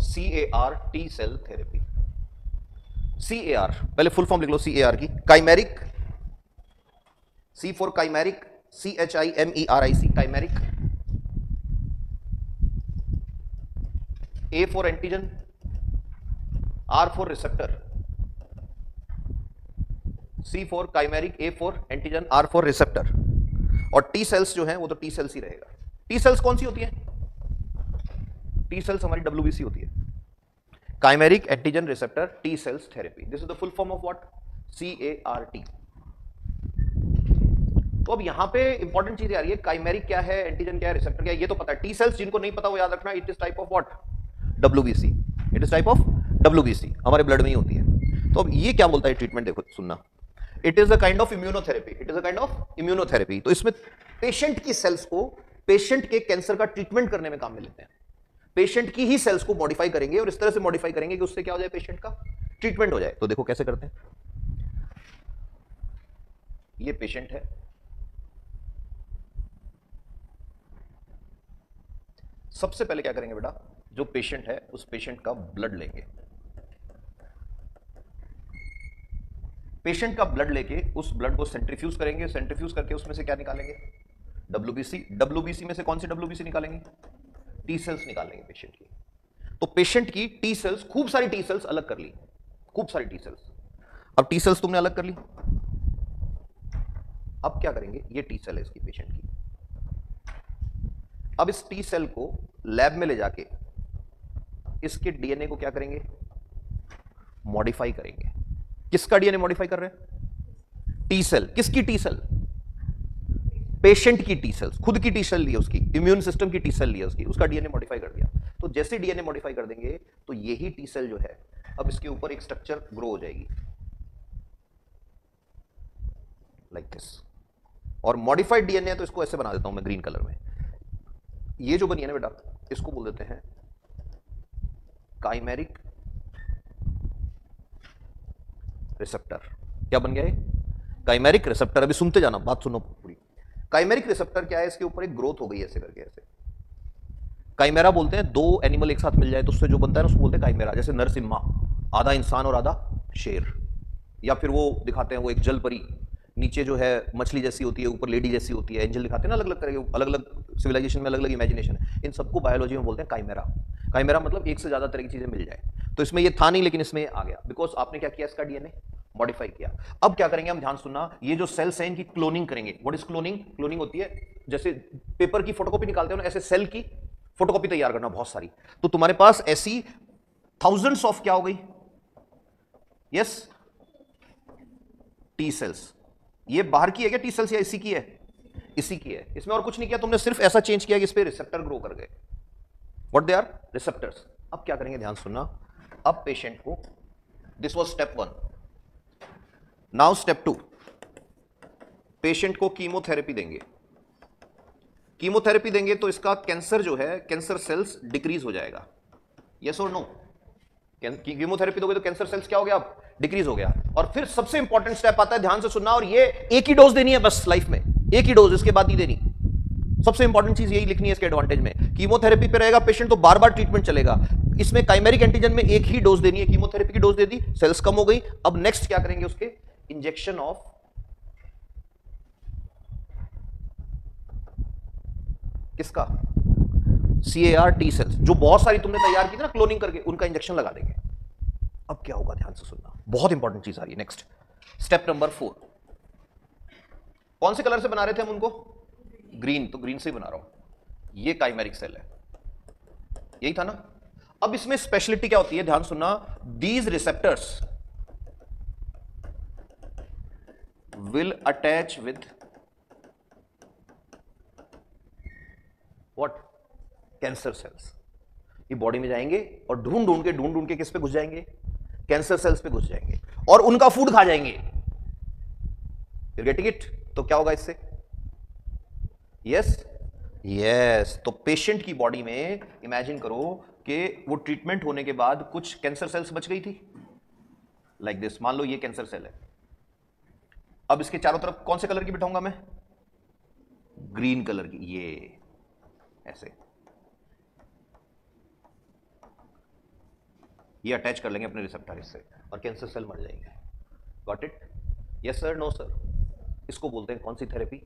CAR-T सेल थेरेपी। CAR पहले फुल फॉर्म लिख लो CAR की, chimeric, C for chimeric, CHIMERIC, chimeric. A for antigen, R for receptor, C for chimeric, A for antigen, R for receptor. और T सेल्स जो हैं वो तो T सेल्स ही रहेगा। T sales कौन सी होती हैं, T सेल्स हमारी WBC होती है, chimeric antigen receptor T cells therapy. This is the full form of what, CAR-T। तो अब यहां पे इंपॉर्टेंट चीज आ रही है, काइमेरिक क्या है, एंटीजन क्या है, रिसेप्टर क्या है, ये तो पता है। T सेल्स जिनको नहीं पता वो याद रखना, it is type of what, WBC। It is type of WBC, हमारे ब्लड में ही होती है। तो अब ये क्या बोलता है ट्रीटमेंट, देखो सुनना, it is a kind of immunotherapy. It is a kind of immunotherapy. तो इसमें पेशेंट की सेल्स को पेशेंट के कैंसर का ट्रीटमेंट करने में काम में लेते हैं। पेशेंट की ही सेल्स को मॉडिफाई करेंगे और इस तरह से मॉडिफाई करेंगे कि उससे क्या हो जाए, पेशेंट का ट्रीटमेंट हो जाए। तो देखो कैसे करते हैं। ये पेशेंट है, सबसे पहले क्या करेंगे बेटा, जो पेशेंट है उस पेशेंट का ब्लड लेंगे। पेशेंट का ब्लड लेके उस ब्लड को सेंट्रीफ्यूज करेंगे, सेंट्रीफ्यूज करके उसमें से क्या निकालेंगे, WBC। WBC में से कौन सी WBC निकालेंगे, T सेल्स निकालेंगे पेशेंट की। तो पेशेंट की T सेल्स, खूब सारी T सेल्स अलग कर ली, खूब सारी T सेल्स। अब T सेल्स तुमने अलग कर ली, अब क्या करेंगे, ये T सेल है इसकी पेशेंट की। अब इस T सेल को लैब में ले जाके इसके डीएनए को क्या करेंगे, मॉडिफाई करेंगे। किसका डीएनए मॉडिफाई कर रहे हैं, T सेल। किसकी T सेल, पेशेंट की T सेल्स, खुद की T सेल ली है उसकी, इम्यून सिस्टम की T सेल ली है उसकी, उसका डीएनए मॉडिफाई कर दिया। तो जैसे डीएनए मॉडिफाई कर देंगे तो यही T सेल जो है अब इसके ऊपर एक स्ट्रक्चर ग्रो हो जाएगी लाइक दिस। और मॉडिफाइड डीएनए तो इसको ऐसे बना देता हूं मैं ग्रीन कलर में। ये जो बनी है ना बेटा, इसको बोल देते हैं काइमेरिक रिसेप्टर। क्या बन गया ये, काइमेरिक रिसेप्टर। अभी सुनते जाना, बात सुनो पूरी। काइमेरिक रिसेप्टर क्या है, इसके ऊपर एक ग्रोथ हो गई ऐसे करके, ऐसे। काइमेरा बोलते हैं, दो एनिमल एक साथ मिल जाए तो उससे जो बनता है ना उसको बोलते हैं काइमेरा। जैसे नरसिम्हा, आधा इंसान और आधा शेर। या फिर वो दिखाते हैं, वो एक जल परी, नीचे जो है मछली जैसी होती है, ऊपर लेडी जैसी होती है, एंजल दिखाते हैं ना, अलग अलग तरह के, अलग अलग सिविलाइजेशन में अलग अलग इमेजिनेशन है। इन सबको बायोलॉजी में बोलते हैं काइमेरा। काइमेरा मतलब एक से ज्यादा तरह की चीजें मिल जाए। तो इसमें ये था नहीं लेकिन इसमें आ गया, बिकॉज आपने क्या किया, इसका डीएनए मॉडिफाई किया। अब क्या करेंगे हम, ध्यान सुनना, ये जो सेल्स हैं इनकी क्लोनिंग करेंगे। What is cloning? क्लोनिंग होती है जैसे पेपर की फोटोकॉपी निकालते हो ना, ऐसे सेल की फोटोकॉपी तैयार करना बहुत सारी। तो तुम्हारे पास ऐसी थाउजेंड्स ऑफ क्या हो गई, यस, टी सेल्स। ये बाहर की है क्या टी सेल्स या इसी की है? इसी की है। इसमें और कुछ नहीं किया तुमने, सिर्फ ऐसा चेंज किया कि इस पे रिसेप्टर ग्रो कर गए। What they are? रिसेप्टर्स। अब क्या करेंगे, ध्यान सुनना, अब पेशेंट को, this was step 1, now step 2, patient को कीमोथेरेपी देंगे। कीमोथेरेपी देंगे तो इसका कैंसर जो है, कैंसर सेल्स डिक्रीज हो जाएगा। यस और नो? कीमोथेरेपी दोगे तो कैंसर सेल्स क्या हो गया, अब डिक्रीज हो गया। और फिर सबसे इंपॉर्टेंट स्टेप आता है, ध्यान से सुनना, और ये एक ही डोज देनी है बस लाइफ में, एक ही डोज, इसके बाद नहीं देनी। सबसे इंपॉर्टेंट चीज यही लिखनी है इसके एडवांटेज में। कीमोथेरेपी पे रहेगा पेशेंट तो बार बार ट्रीटमेंट चलेगा। इसमें काइमेरिक एंटीजन में एक ही डोज देनी है, कीमोथेरेपी की डोज दे दी, सेल्स कम हो गई। अब नेक्स्ट क्या करेंगे, उसके इंजेक्शन ऑफ किसका, CAR टी सेल्स, जो बहुत सारी तुमने तैयार की थी ना क्लोनिंग करके, उनका इंजेक्शन लगा देंगे। अब क्या होगा, ध्यान से सुनना, बहुत इंपॉर्टेंट चीज आ रही है। नेक्स्ट स्टेप नंबर 4, कौन से कलर से बना रहे थे हम उनको? ग्रीन, तो ग्रीन से ही बना रहा हूं। ये काइमेरिक सेल है, यही था ना। अब इसमें स्पेशलिटी क्या होती है, ध्यान सुनना, these receptors will attach with what, cancer cells. ये बॉडी में जाएंगे और ढूंढ ढूंढ के किस पे घुस जाएंगे, कैंसर सेल्स पे घुस जाएंगे और उनका फूड खा जाएंगे। You getting it? तो क्या होगा इससे, यस, तो पेशेंट की बॉडी में इमेजिन करो कि वो ट्रीटमेंट होने के बाद कुछ कैंसर सेल्स बच गई थी, लाइक दिस। मान लो ये कैंसर सेल है, अब इसके चारों तरफ कौन से कलर की बिठाऊंगा मैं, ग्रीन कलर की, ये ऐसे, ये अटैच कर लेंगे अपने रिसेप्टर इससे और कैंसर सेल मर जाएंगे। Got it? Yes sir, no sir? इसको बोलते हैं कौन सी therapy,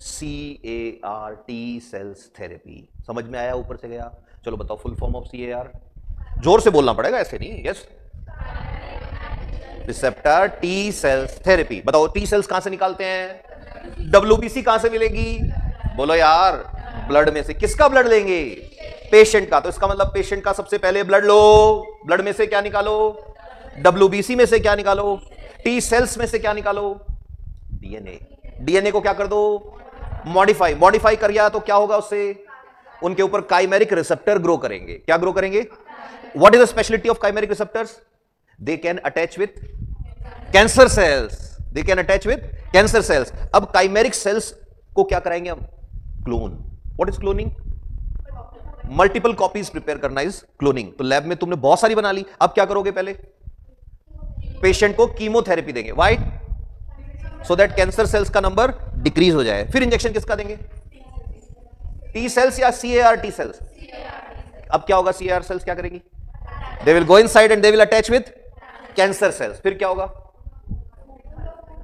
CAR T cells therapy. समझ में आया, ऊपर से गया? चलो बताओ फुल फॉर्म ऑफ CAR, जोर से बोलना पड़ेगा, ऐसे नहीं। Yes, receptor T cells therapy. बताओ टी सेल्स कहां से निकालते हैं, WBC कहां से मिलेगी, बोलो यार, ब्लड में से। किसका ब्लड लेंगे, पेशेंट का। तो इसका मतलब पेशेंट का सबसे पहले ब्लड लो, ब्लड में से क्या निकालो, WBC में से क्या निकालो, टी सेल्स में से क्या निकालो, DNA को क्या कर दो, मॉडिफाई कर गया तो क्या होगा उससे, उनके ऊपर काइमेरिक रिसेप्टर ग्रो करेंगे। क्या ग्रो करेंगे? What is the speciality of chimeric receptors? They can attach with cancer cells, they can attach with cancer cells. अब काइमेरिक सेल्स को क्या कराएंगे हम, clone. What is cloning? Multiple copies prepare करना is cloning. तो lab में तुमने बहुत सारी बना ली, अब क्या करोगे, पहले पेशेंट को कीमोथेरेपी देंगे। Why? So that cancer cells का नंबर डिक्रीज हो जाए। फिर इंजेक्शन किसका देंगे, टी सेल्स या CAR टी सेल्स? अब क्या होगा, CAR सेल्स क्या करेगी, they will go inside and they will attach with cancer cells. फिर क्या होगा,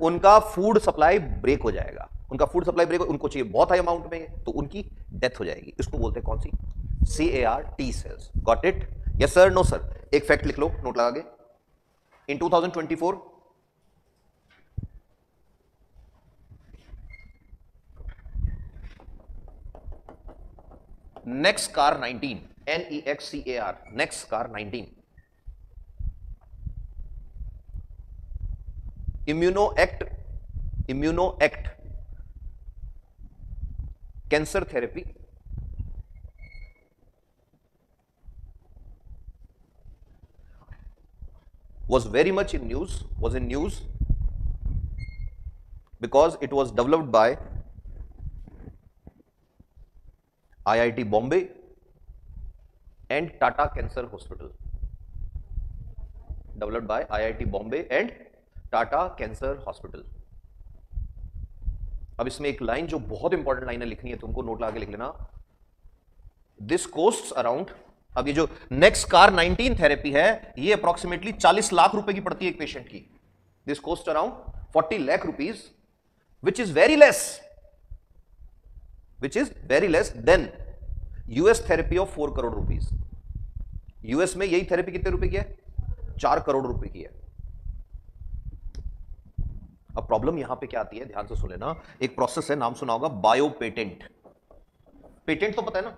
उनका फूड सप्लाई ब्रेक हो जाएगा। उनका फूड सप्लाई ब्रेक, उनको चाहिए बहुत हाई अमाउंट में, तो उनकी डेथ हो जाएगी। इसको बोलते हैं कौन सी, CAR T cells. Got it? Yes sir, no sir? एक फैक्ट लिख लो नोट लगा के, in 2024 Nexcar 19, NEXCAR, Nexcar 19 immunoact cancer therapy was very much in news, because it was developed by IIT Bombay and Tata Cancer Hospital. Developed by IIT Bombay and Tata Cancer Hospital. अब इसमें एक line जो बहुत important line है, लिखनी है तुमको, note लगा के लिख लेना। दिस कोस्ट्स अराउंड, अब ये जो Nexcar 19 थेरेपी है, ये अप्रोक्सीमेटली 40 लाख रुपए की पड़ती है एक पेशेंट की। This cost around 40 lakh rupees, which is very less than US therapy of 4 crore rupees. US में यही थेरेपी कितने रुपए की है, 4 करोड़ रुपए की है। अब प्रॉब्लम यहां पे क्या आती है, ध्यान से सुन लेना। एक प्रोसेस है, नाम सुना होगा बायो पेटेंट। पेटेंट तो पता है ना,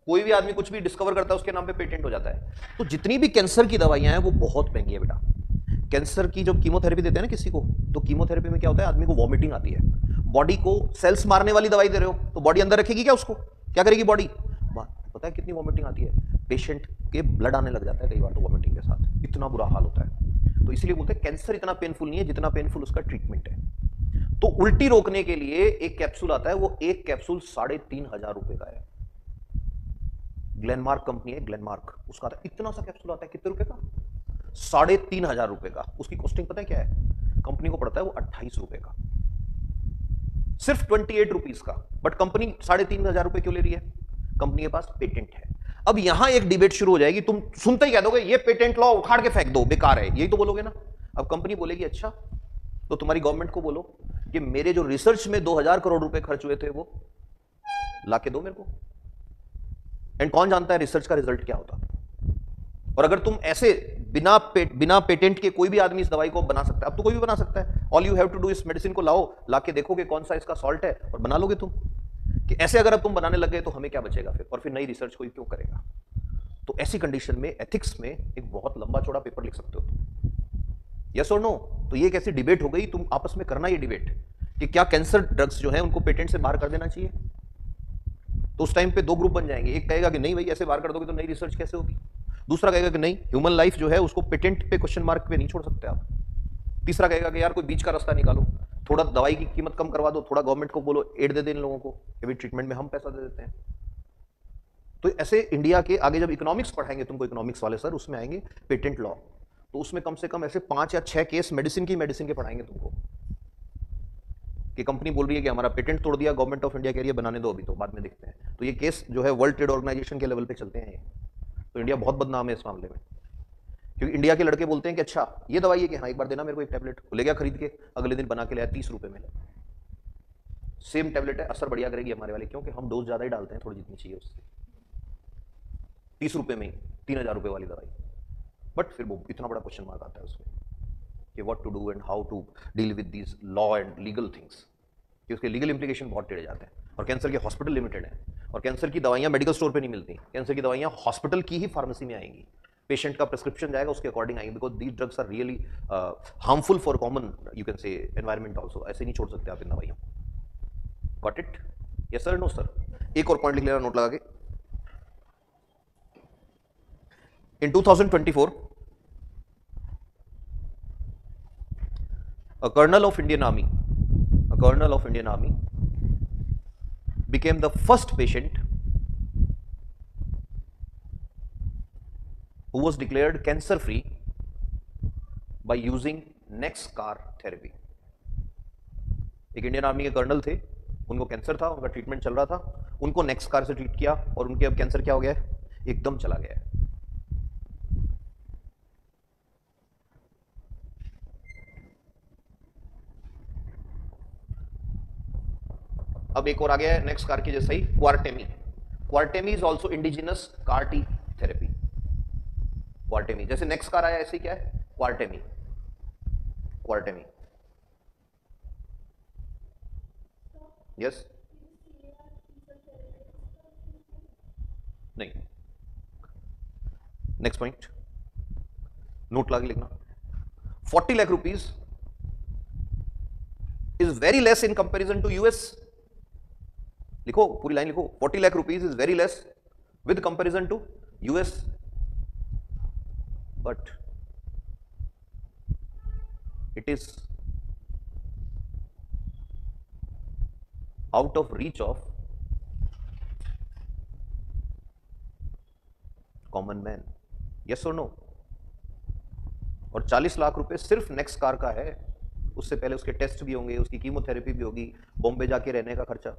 कोई भी आदमी कुछ भी डिस्कवर करता है उसके नाम पे पेटेंट हो जाता है। तो जितनी भी कैंसर की दवाइयां हैं वो बहुत महंगी है बेटा। कैंसर की जब कीमोथेरेपी देते हैं ना किसी को, तो कीमोथेरेपी में क्या होता है, आदमी को वॉमिटिंग आती है। बॉडी को सेल्स मारने वाली दवाई दे रहे हो तो बॉडी अंदर रखेगी क्या उसको, क्या करेगी बॉडी, पता है कितनी वॉमिटिंग आती है, पेशेंट के ब्लड आने लग जाता है कई बार तो वॉमिटिंग के साथ, इतना बुरा हाल होता है। तो इसलिए बोलते हैं कैंसर इतना पेनफुल नहीं है जितना पेनफुल उसका ट्रीटमेंट है। तो उल्टी रोकने के लिए एक कैप्सूल आता है, वो एक कैप्सूल 3,500 रुपए का है। ग्लेनमार्क कंपनी है, ग्लेनमार्क, उसका आता है, इतना सा कैप्सूल आता है, कितने रुपए का, 3,500 रुपए का। उसकी कॉस्टिंग पता है क्या है, कंपनी को पड़ता है वो 28 रुपए का, सिर्फ 28 रुपीज का। बट कंपनी 3,500 रुपए क्यों ले रही है, कंपनी के पास पेटेंट है। अब यहां एक डिबेट शुरू हो जाएगी, तुम सुनते ही कह दोगे ये पेटेंट लॉ उखाड़ के फेंक दो, बेकार है, यही तो बोलोगे ना। अब कंपनी बोलेगी अच्छा तो तुम्हारी गवर्नमेंट को बोलो कि मेरे जो रिसर्च में 2,000 करोड़ रुपए खर्च हुए थे वो लाके दो मेरे को। एंड कौन जानता है रिसर्च का रिजल्ट क्या होता। और अगर तुम ऐसे बिना पेटेंट के कोई भी आदमी इस दवाई को बना सकता है, अब तो कोई भी बना सकता है। All you have to do इस मेडिसिन को लाओ, लाके देखोगे कौन सा इसका सॉल्ट है और बना लोगे तुम। कि ऐसे अगर अब तुम बनाने लग गए तो हमें क्या बचेगा फिर, और फिर नई रिसर्च कोई क्यों करेगा। तो ऐसी कंडीशन में एथिक्स में एक बहुत लंबा चौड़ा पेपर लिख सकते हो तुम, यस और नो। तो ये एक ऐसी डिबेट हो गई, तुम आपस में करना ये डिबेट कि क्या कैंसर ड्रग्स जो है उनको पेटेंट से बाहर कर देना चाहिए। तो उस टाइम पे दो ग्रुप बन जाएंगे, एक कहेगा कि नहीं भाई ऐसे बाहर कर दोगे तो नई रिसर्च कैसे होगी, दूसरा कहेगा कि नहीं ह्यूमन लाइफ जो है उसको पेटेंट पे क्वेश्चन मार्क पे नहीं छोड़ सकते आप, तीसरा कहेगा कि यार कोई बीच का रास्ता निकालो, थोड़ा दवाई की कीमत कम करवा दो, थोड़ा गवर्नमेंट को बोलो एड दे दे इन लोगों को कि भाई ट्रीटमेंट में हम पैसा दे देते हैं। तो ऐसे इंडिया के आगे जब इकोनॉमिक्स पढ़ाएंगे तुमको, इकोनॉमिक्स वाले सर, उसमें आएंगे पेटेंट लॉ, तो उसमें कम से कम ऐसे 5 या 6 केस मेडिसिन के पढ़ाएंगे तुमको कि कंपनी बोल रही है कि हमारा पेटेंट तोड़ दिया, गवर्नमेंट ऑफ इंडिया कह रही है बनाने दो, अभी तो बाद में देखते हैं। तो ये केस जो है वर्ल्ड ट्रेड ऑर्गेनाइजेशन के लेवल पे चलते हैं। तो इंडिया बहुत बदनाम है इस मामले में, क्योंकि इंडिया के लड़के बोलते हैं कि अच्छा ये दवाई है कि हाँ एक बार देना मेरे को एक टैबलेट, ले गया खरीद के, अगले दिन बना के लाया 30 रुपए में, सेम टैबलेट है, असर बढ़िया करेगी हमारे वाले, क्योंकि हम डोज ज्यादा ही डालते हैं, थोड़ी जितनी चाहिए उससे, 30 रुपए में ही 3,000 रुपए वाली दवाई। बट फिर वो इतना बड़ा क्वेश्चन मार्क आता है उसमें कि what to do and how to deal with these law and legal things, कि उसके लीगल इंप्लीकेशन बहुत टेढ़े जाते हैं। और कैंसर के हॉस्पिटल लिमिटेड है, और कैंसर की दवाइयां मेडिकल स्टोर पे नहीं मिलती, कैंसर की दवाइयां हॉस्पिटल की ही फार्मेसी में आएंगी, पेशेंट का प्रिस्क्रिप्शन जाएगा उसके अकॉर्डिंग आएंगे, because these drugs are really harmful for common you can say environment also, ऐसे नहीं छोड़ सकते आप इन दवाइयों। Got it, yes sir, no sir. एक और पॉइंट लिख लेना नोट लगा के। In 2024 a colonel of Indian Army became the first patient who was declared cancer free by using NextCar therapy। एक इंडियन आर्मी के कर्नल थे, उनको कैंसर था, उनका ट्रीटमेंट चल रहा था, उनको नेक्सकार से ट्रीट किया और उनके अब कैंसर क्या हो गया है, एकदम चला गया है। अब एक और आ गया है नेक्स्ट कार की जैसा ही, Qartemi is also indigenous CAR T therapy. Qartemi जैसे नेक्स्ट कार आया ऐसे क्या है, क्वारटेमी यस नहीं। नेक्स्ट पॉइंट नोट लगा लिखना, 40 lakh rupees is very less in comparison to US. लिखो पूरी लाइन लिखो, 40 lakh rupees is very less with comparison to US, but it is out of reach of common man, yes और no. और 40 लाख रुपए सिर्फ next car का है, उससे पहले उसके टेस्ट भी होंगे, उसकी कीमोथेरेपी भी होगी, बॉम्बे जाके रहने का खर्चा,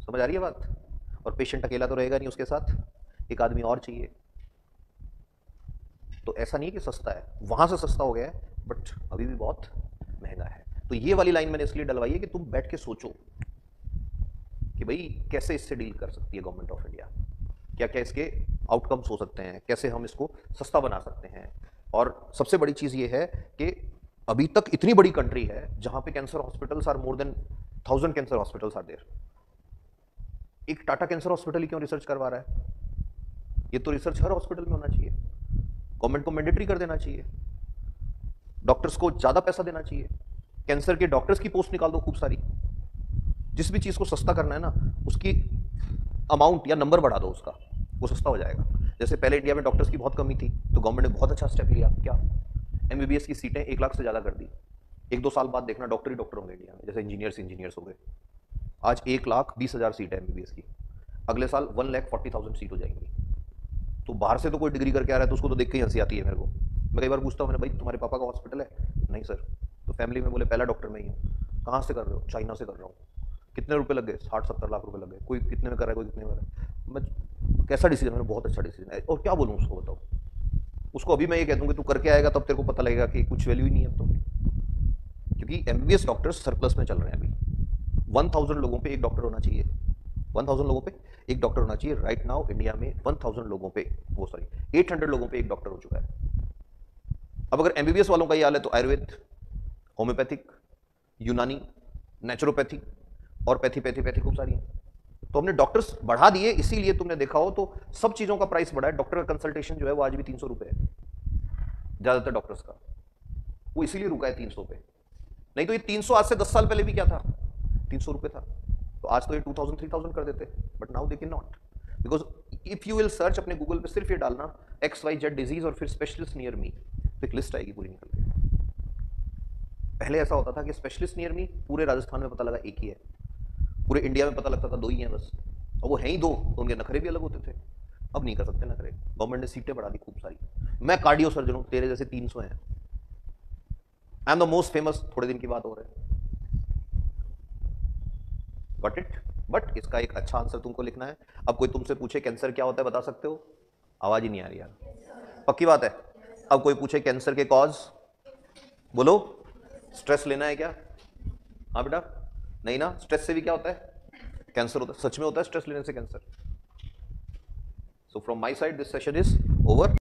समझ आ रही है बात। और पेशेंट अकेला तो रहेगा नहीं, उसके साथ एक आदमी और चाहिए। तो ऐसा नहीं है कि सस्ता है, वहां से सस्ता हो गया है, बट अभी भी बहुत महंगा है। तो ये वाली लाइन मैंने इसलिए डलवाई है कि तुम बैठ के सोचो कि भाई कैसे इससे डील कर सकती है गवर्नमेंट ऑफ इंडिया, क्या क्या इसके आउटकम्स हो सकते हैं, कैसे हम इसको सस्ता बना सकते हैं, और सबसे बड़ी चीज ये है कि अभी तक इतनी बड़ी कंट्री है जहां पे cancer hospitals are more than 1000 cancer hospitals are there. एक टाटा कैंसर हॉस्पिटल ही क्यों रिसर्च करवा रहा है? ये तो रिसर्च हर हॉस्पिटल में होना चाहिए। गवर्नमेंट को मैंडेटरी कर देना चाहिए, डॉक्टर्स को ज्यादा पैसा देना चाहिए, कैंसर के डॉक्टर्स की पोस्ट निकाल दो खूब सारी। जिस भी चीज को सस्ता करना है ना, उसकी अमाउंट या नंबर बढ़ा दो उसका, वो सस्ता हो जाएगा। जैसे पहले इंडिया में डॉक्टर्स की बहुत कमी थी, तो गवर्नमेंट ने बहुत अच्छा स्टेप लिया। क्या? एमबीबीएस की सीटें 1 लाख से ज्यादा कर दी। 1-2 साल बाद देखना डॉक्टर ही डॉक्टर होंगे इंडिया में, जैसे इंजीनियर्स हो गए। आज 1,20,000 सीट है एमबीबीएस की, अगले साल 1,40,000 सीट हो जाएंगी। तो बाहर से तो कोई डिग्री करके आ रहा है तो उसको तो देख के ही हंसी आती है मेरे को। मैं कई बार पूछता हूँ, मैंने भाई तुम्हारे पापा का हॉस्पिटल है? नहीं सर। तो फैमिली में बोले पहला डॉक्टर मैं ही हूँ। कहाँ से कर रहे हो? चाइना से कर रहा हूँ। कितने रुपए लग गए? 60-70 लाख रुपए लग गए। कोई कितने में कर रहा है, कोई कितने में कर रहा है। मैं कैसा डिसीजन? मैंने बहुत अच्छा डिसीजन है। और क्या बोलूँ उसको, बताओ। उसको अभी मैं ये कह दूँ कि तू करके आएगा तब तेरे को पता लगेगा कि कुछ वैल्यू ही नहीं है अब तो, क्योंकि एमबीबीएस डॉक्टर्स सरप्लस में चल रहे हैं अभी। 1000 लोगों पे एक डॉक्टर होना चाहिए। 1000 लोगों पे एक डॉक्टर होना चाहिए। राइट नाउ इंडिया में 1000 लोगों पे, वो सॉरी 800 लोगों पे एक डॉक्टर हो चुका है। अब अगर एमबीबीएस वालों का ये हाल है तो आयुर्वेद, होम्योपैथिक, यूनानी, नेचुरोपैथी और पैथी खूब सारी है। तो हमने डॉक्टर्स बढ़ा दिए, इसीलिए तुमने देखा हो तो सब चीजों का प्राइस बढ़ा है। डॉक्टर का कंसल्टेशन जो है वो आज भी 300 रुपए है ज्यादातर डॉक्टर्स का। वो इसीलिए रुका है 300 पे, नहीं तो ये 300 आज से 10 साल पहले भी क्या था? 300 रुपए था। तो आज तो ये 2000-3000 कर देते, but now they can not, because if you will search अपने गूगल पे, सिर्फ ये डालना XYZ डिजीज और फिर स्पेशलिस्ट नियर मी, तो एक लिस्ट आएगी पूरी निकल के। पहले ऐसा होता था कि स्पेशलिस्ट नियर मी पूरे राजस्थान में पता लगा एक ही है, पूरे इंडिया में पता लगता था 2 ही हैं बस, और वो हैं ही 2, तो उनके नखरे भी अलग होते थे। अब नहीं कर सकते नखरे, गवर्नमेंट ने सीटें बढ़ा दी खूब सारी। मैं कार्डियो सर्जन हूं, तेरे जैसे 300 हैं। I am the most famous, थोड़े दिन की बात हो रहा है। Got it? बट इसका एक अच्छा आंसर तुमको लिखना है। अब कोई तुमसे पूछे कैंसर क्या होता है, बता सकते हो? आवाज ही नहीं आ रही यार, पक्की बात है। अब कोई पूछे कैंसर के कॉज, बोलो। स्ट्रेस लेना है क्या? हाँ बेटा, नहीं ना। स्ट्रेस से भी क्या होता है? कैंसर होता है। सच में होता है स्ट्रेस लेने से cancer. So from my side this session is over.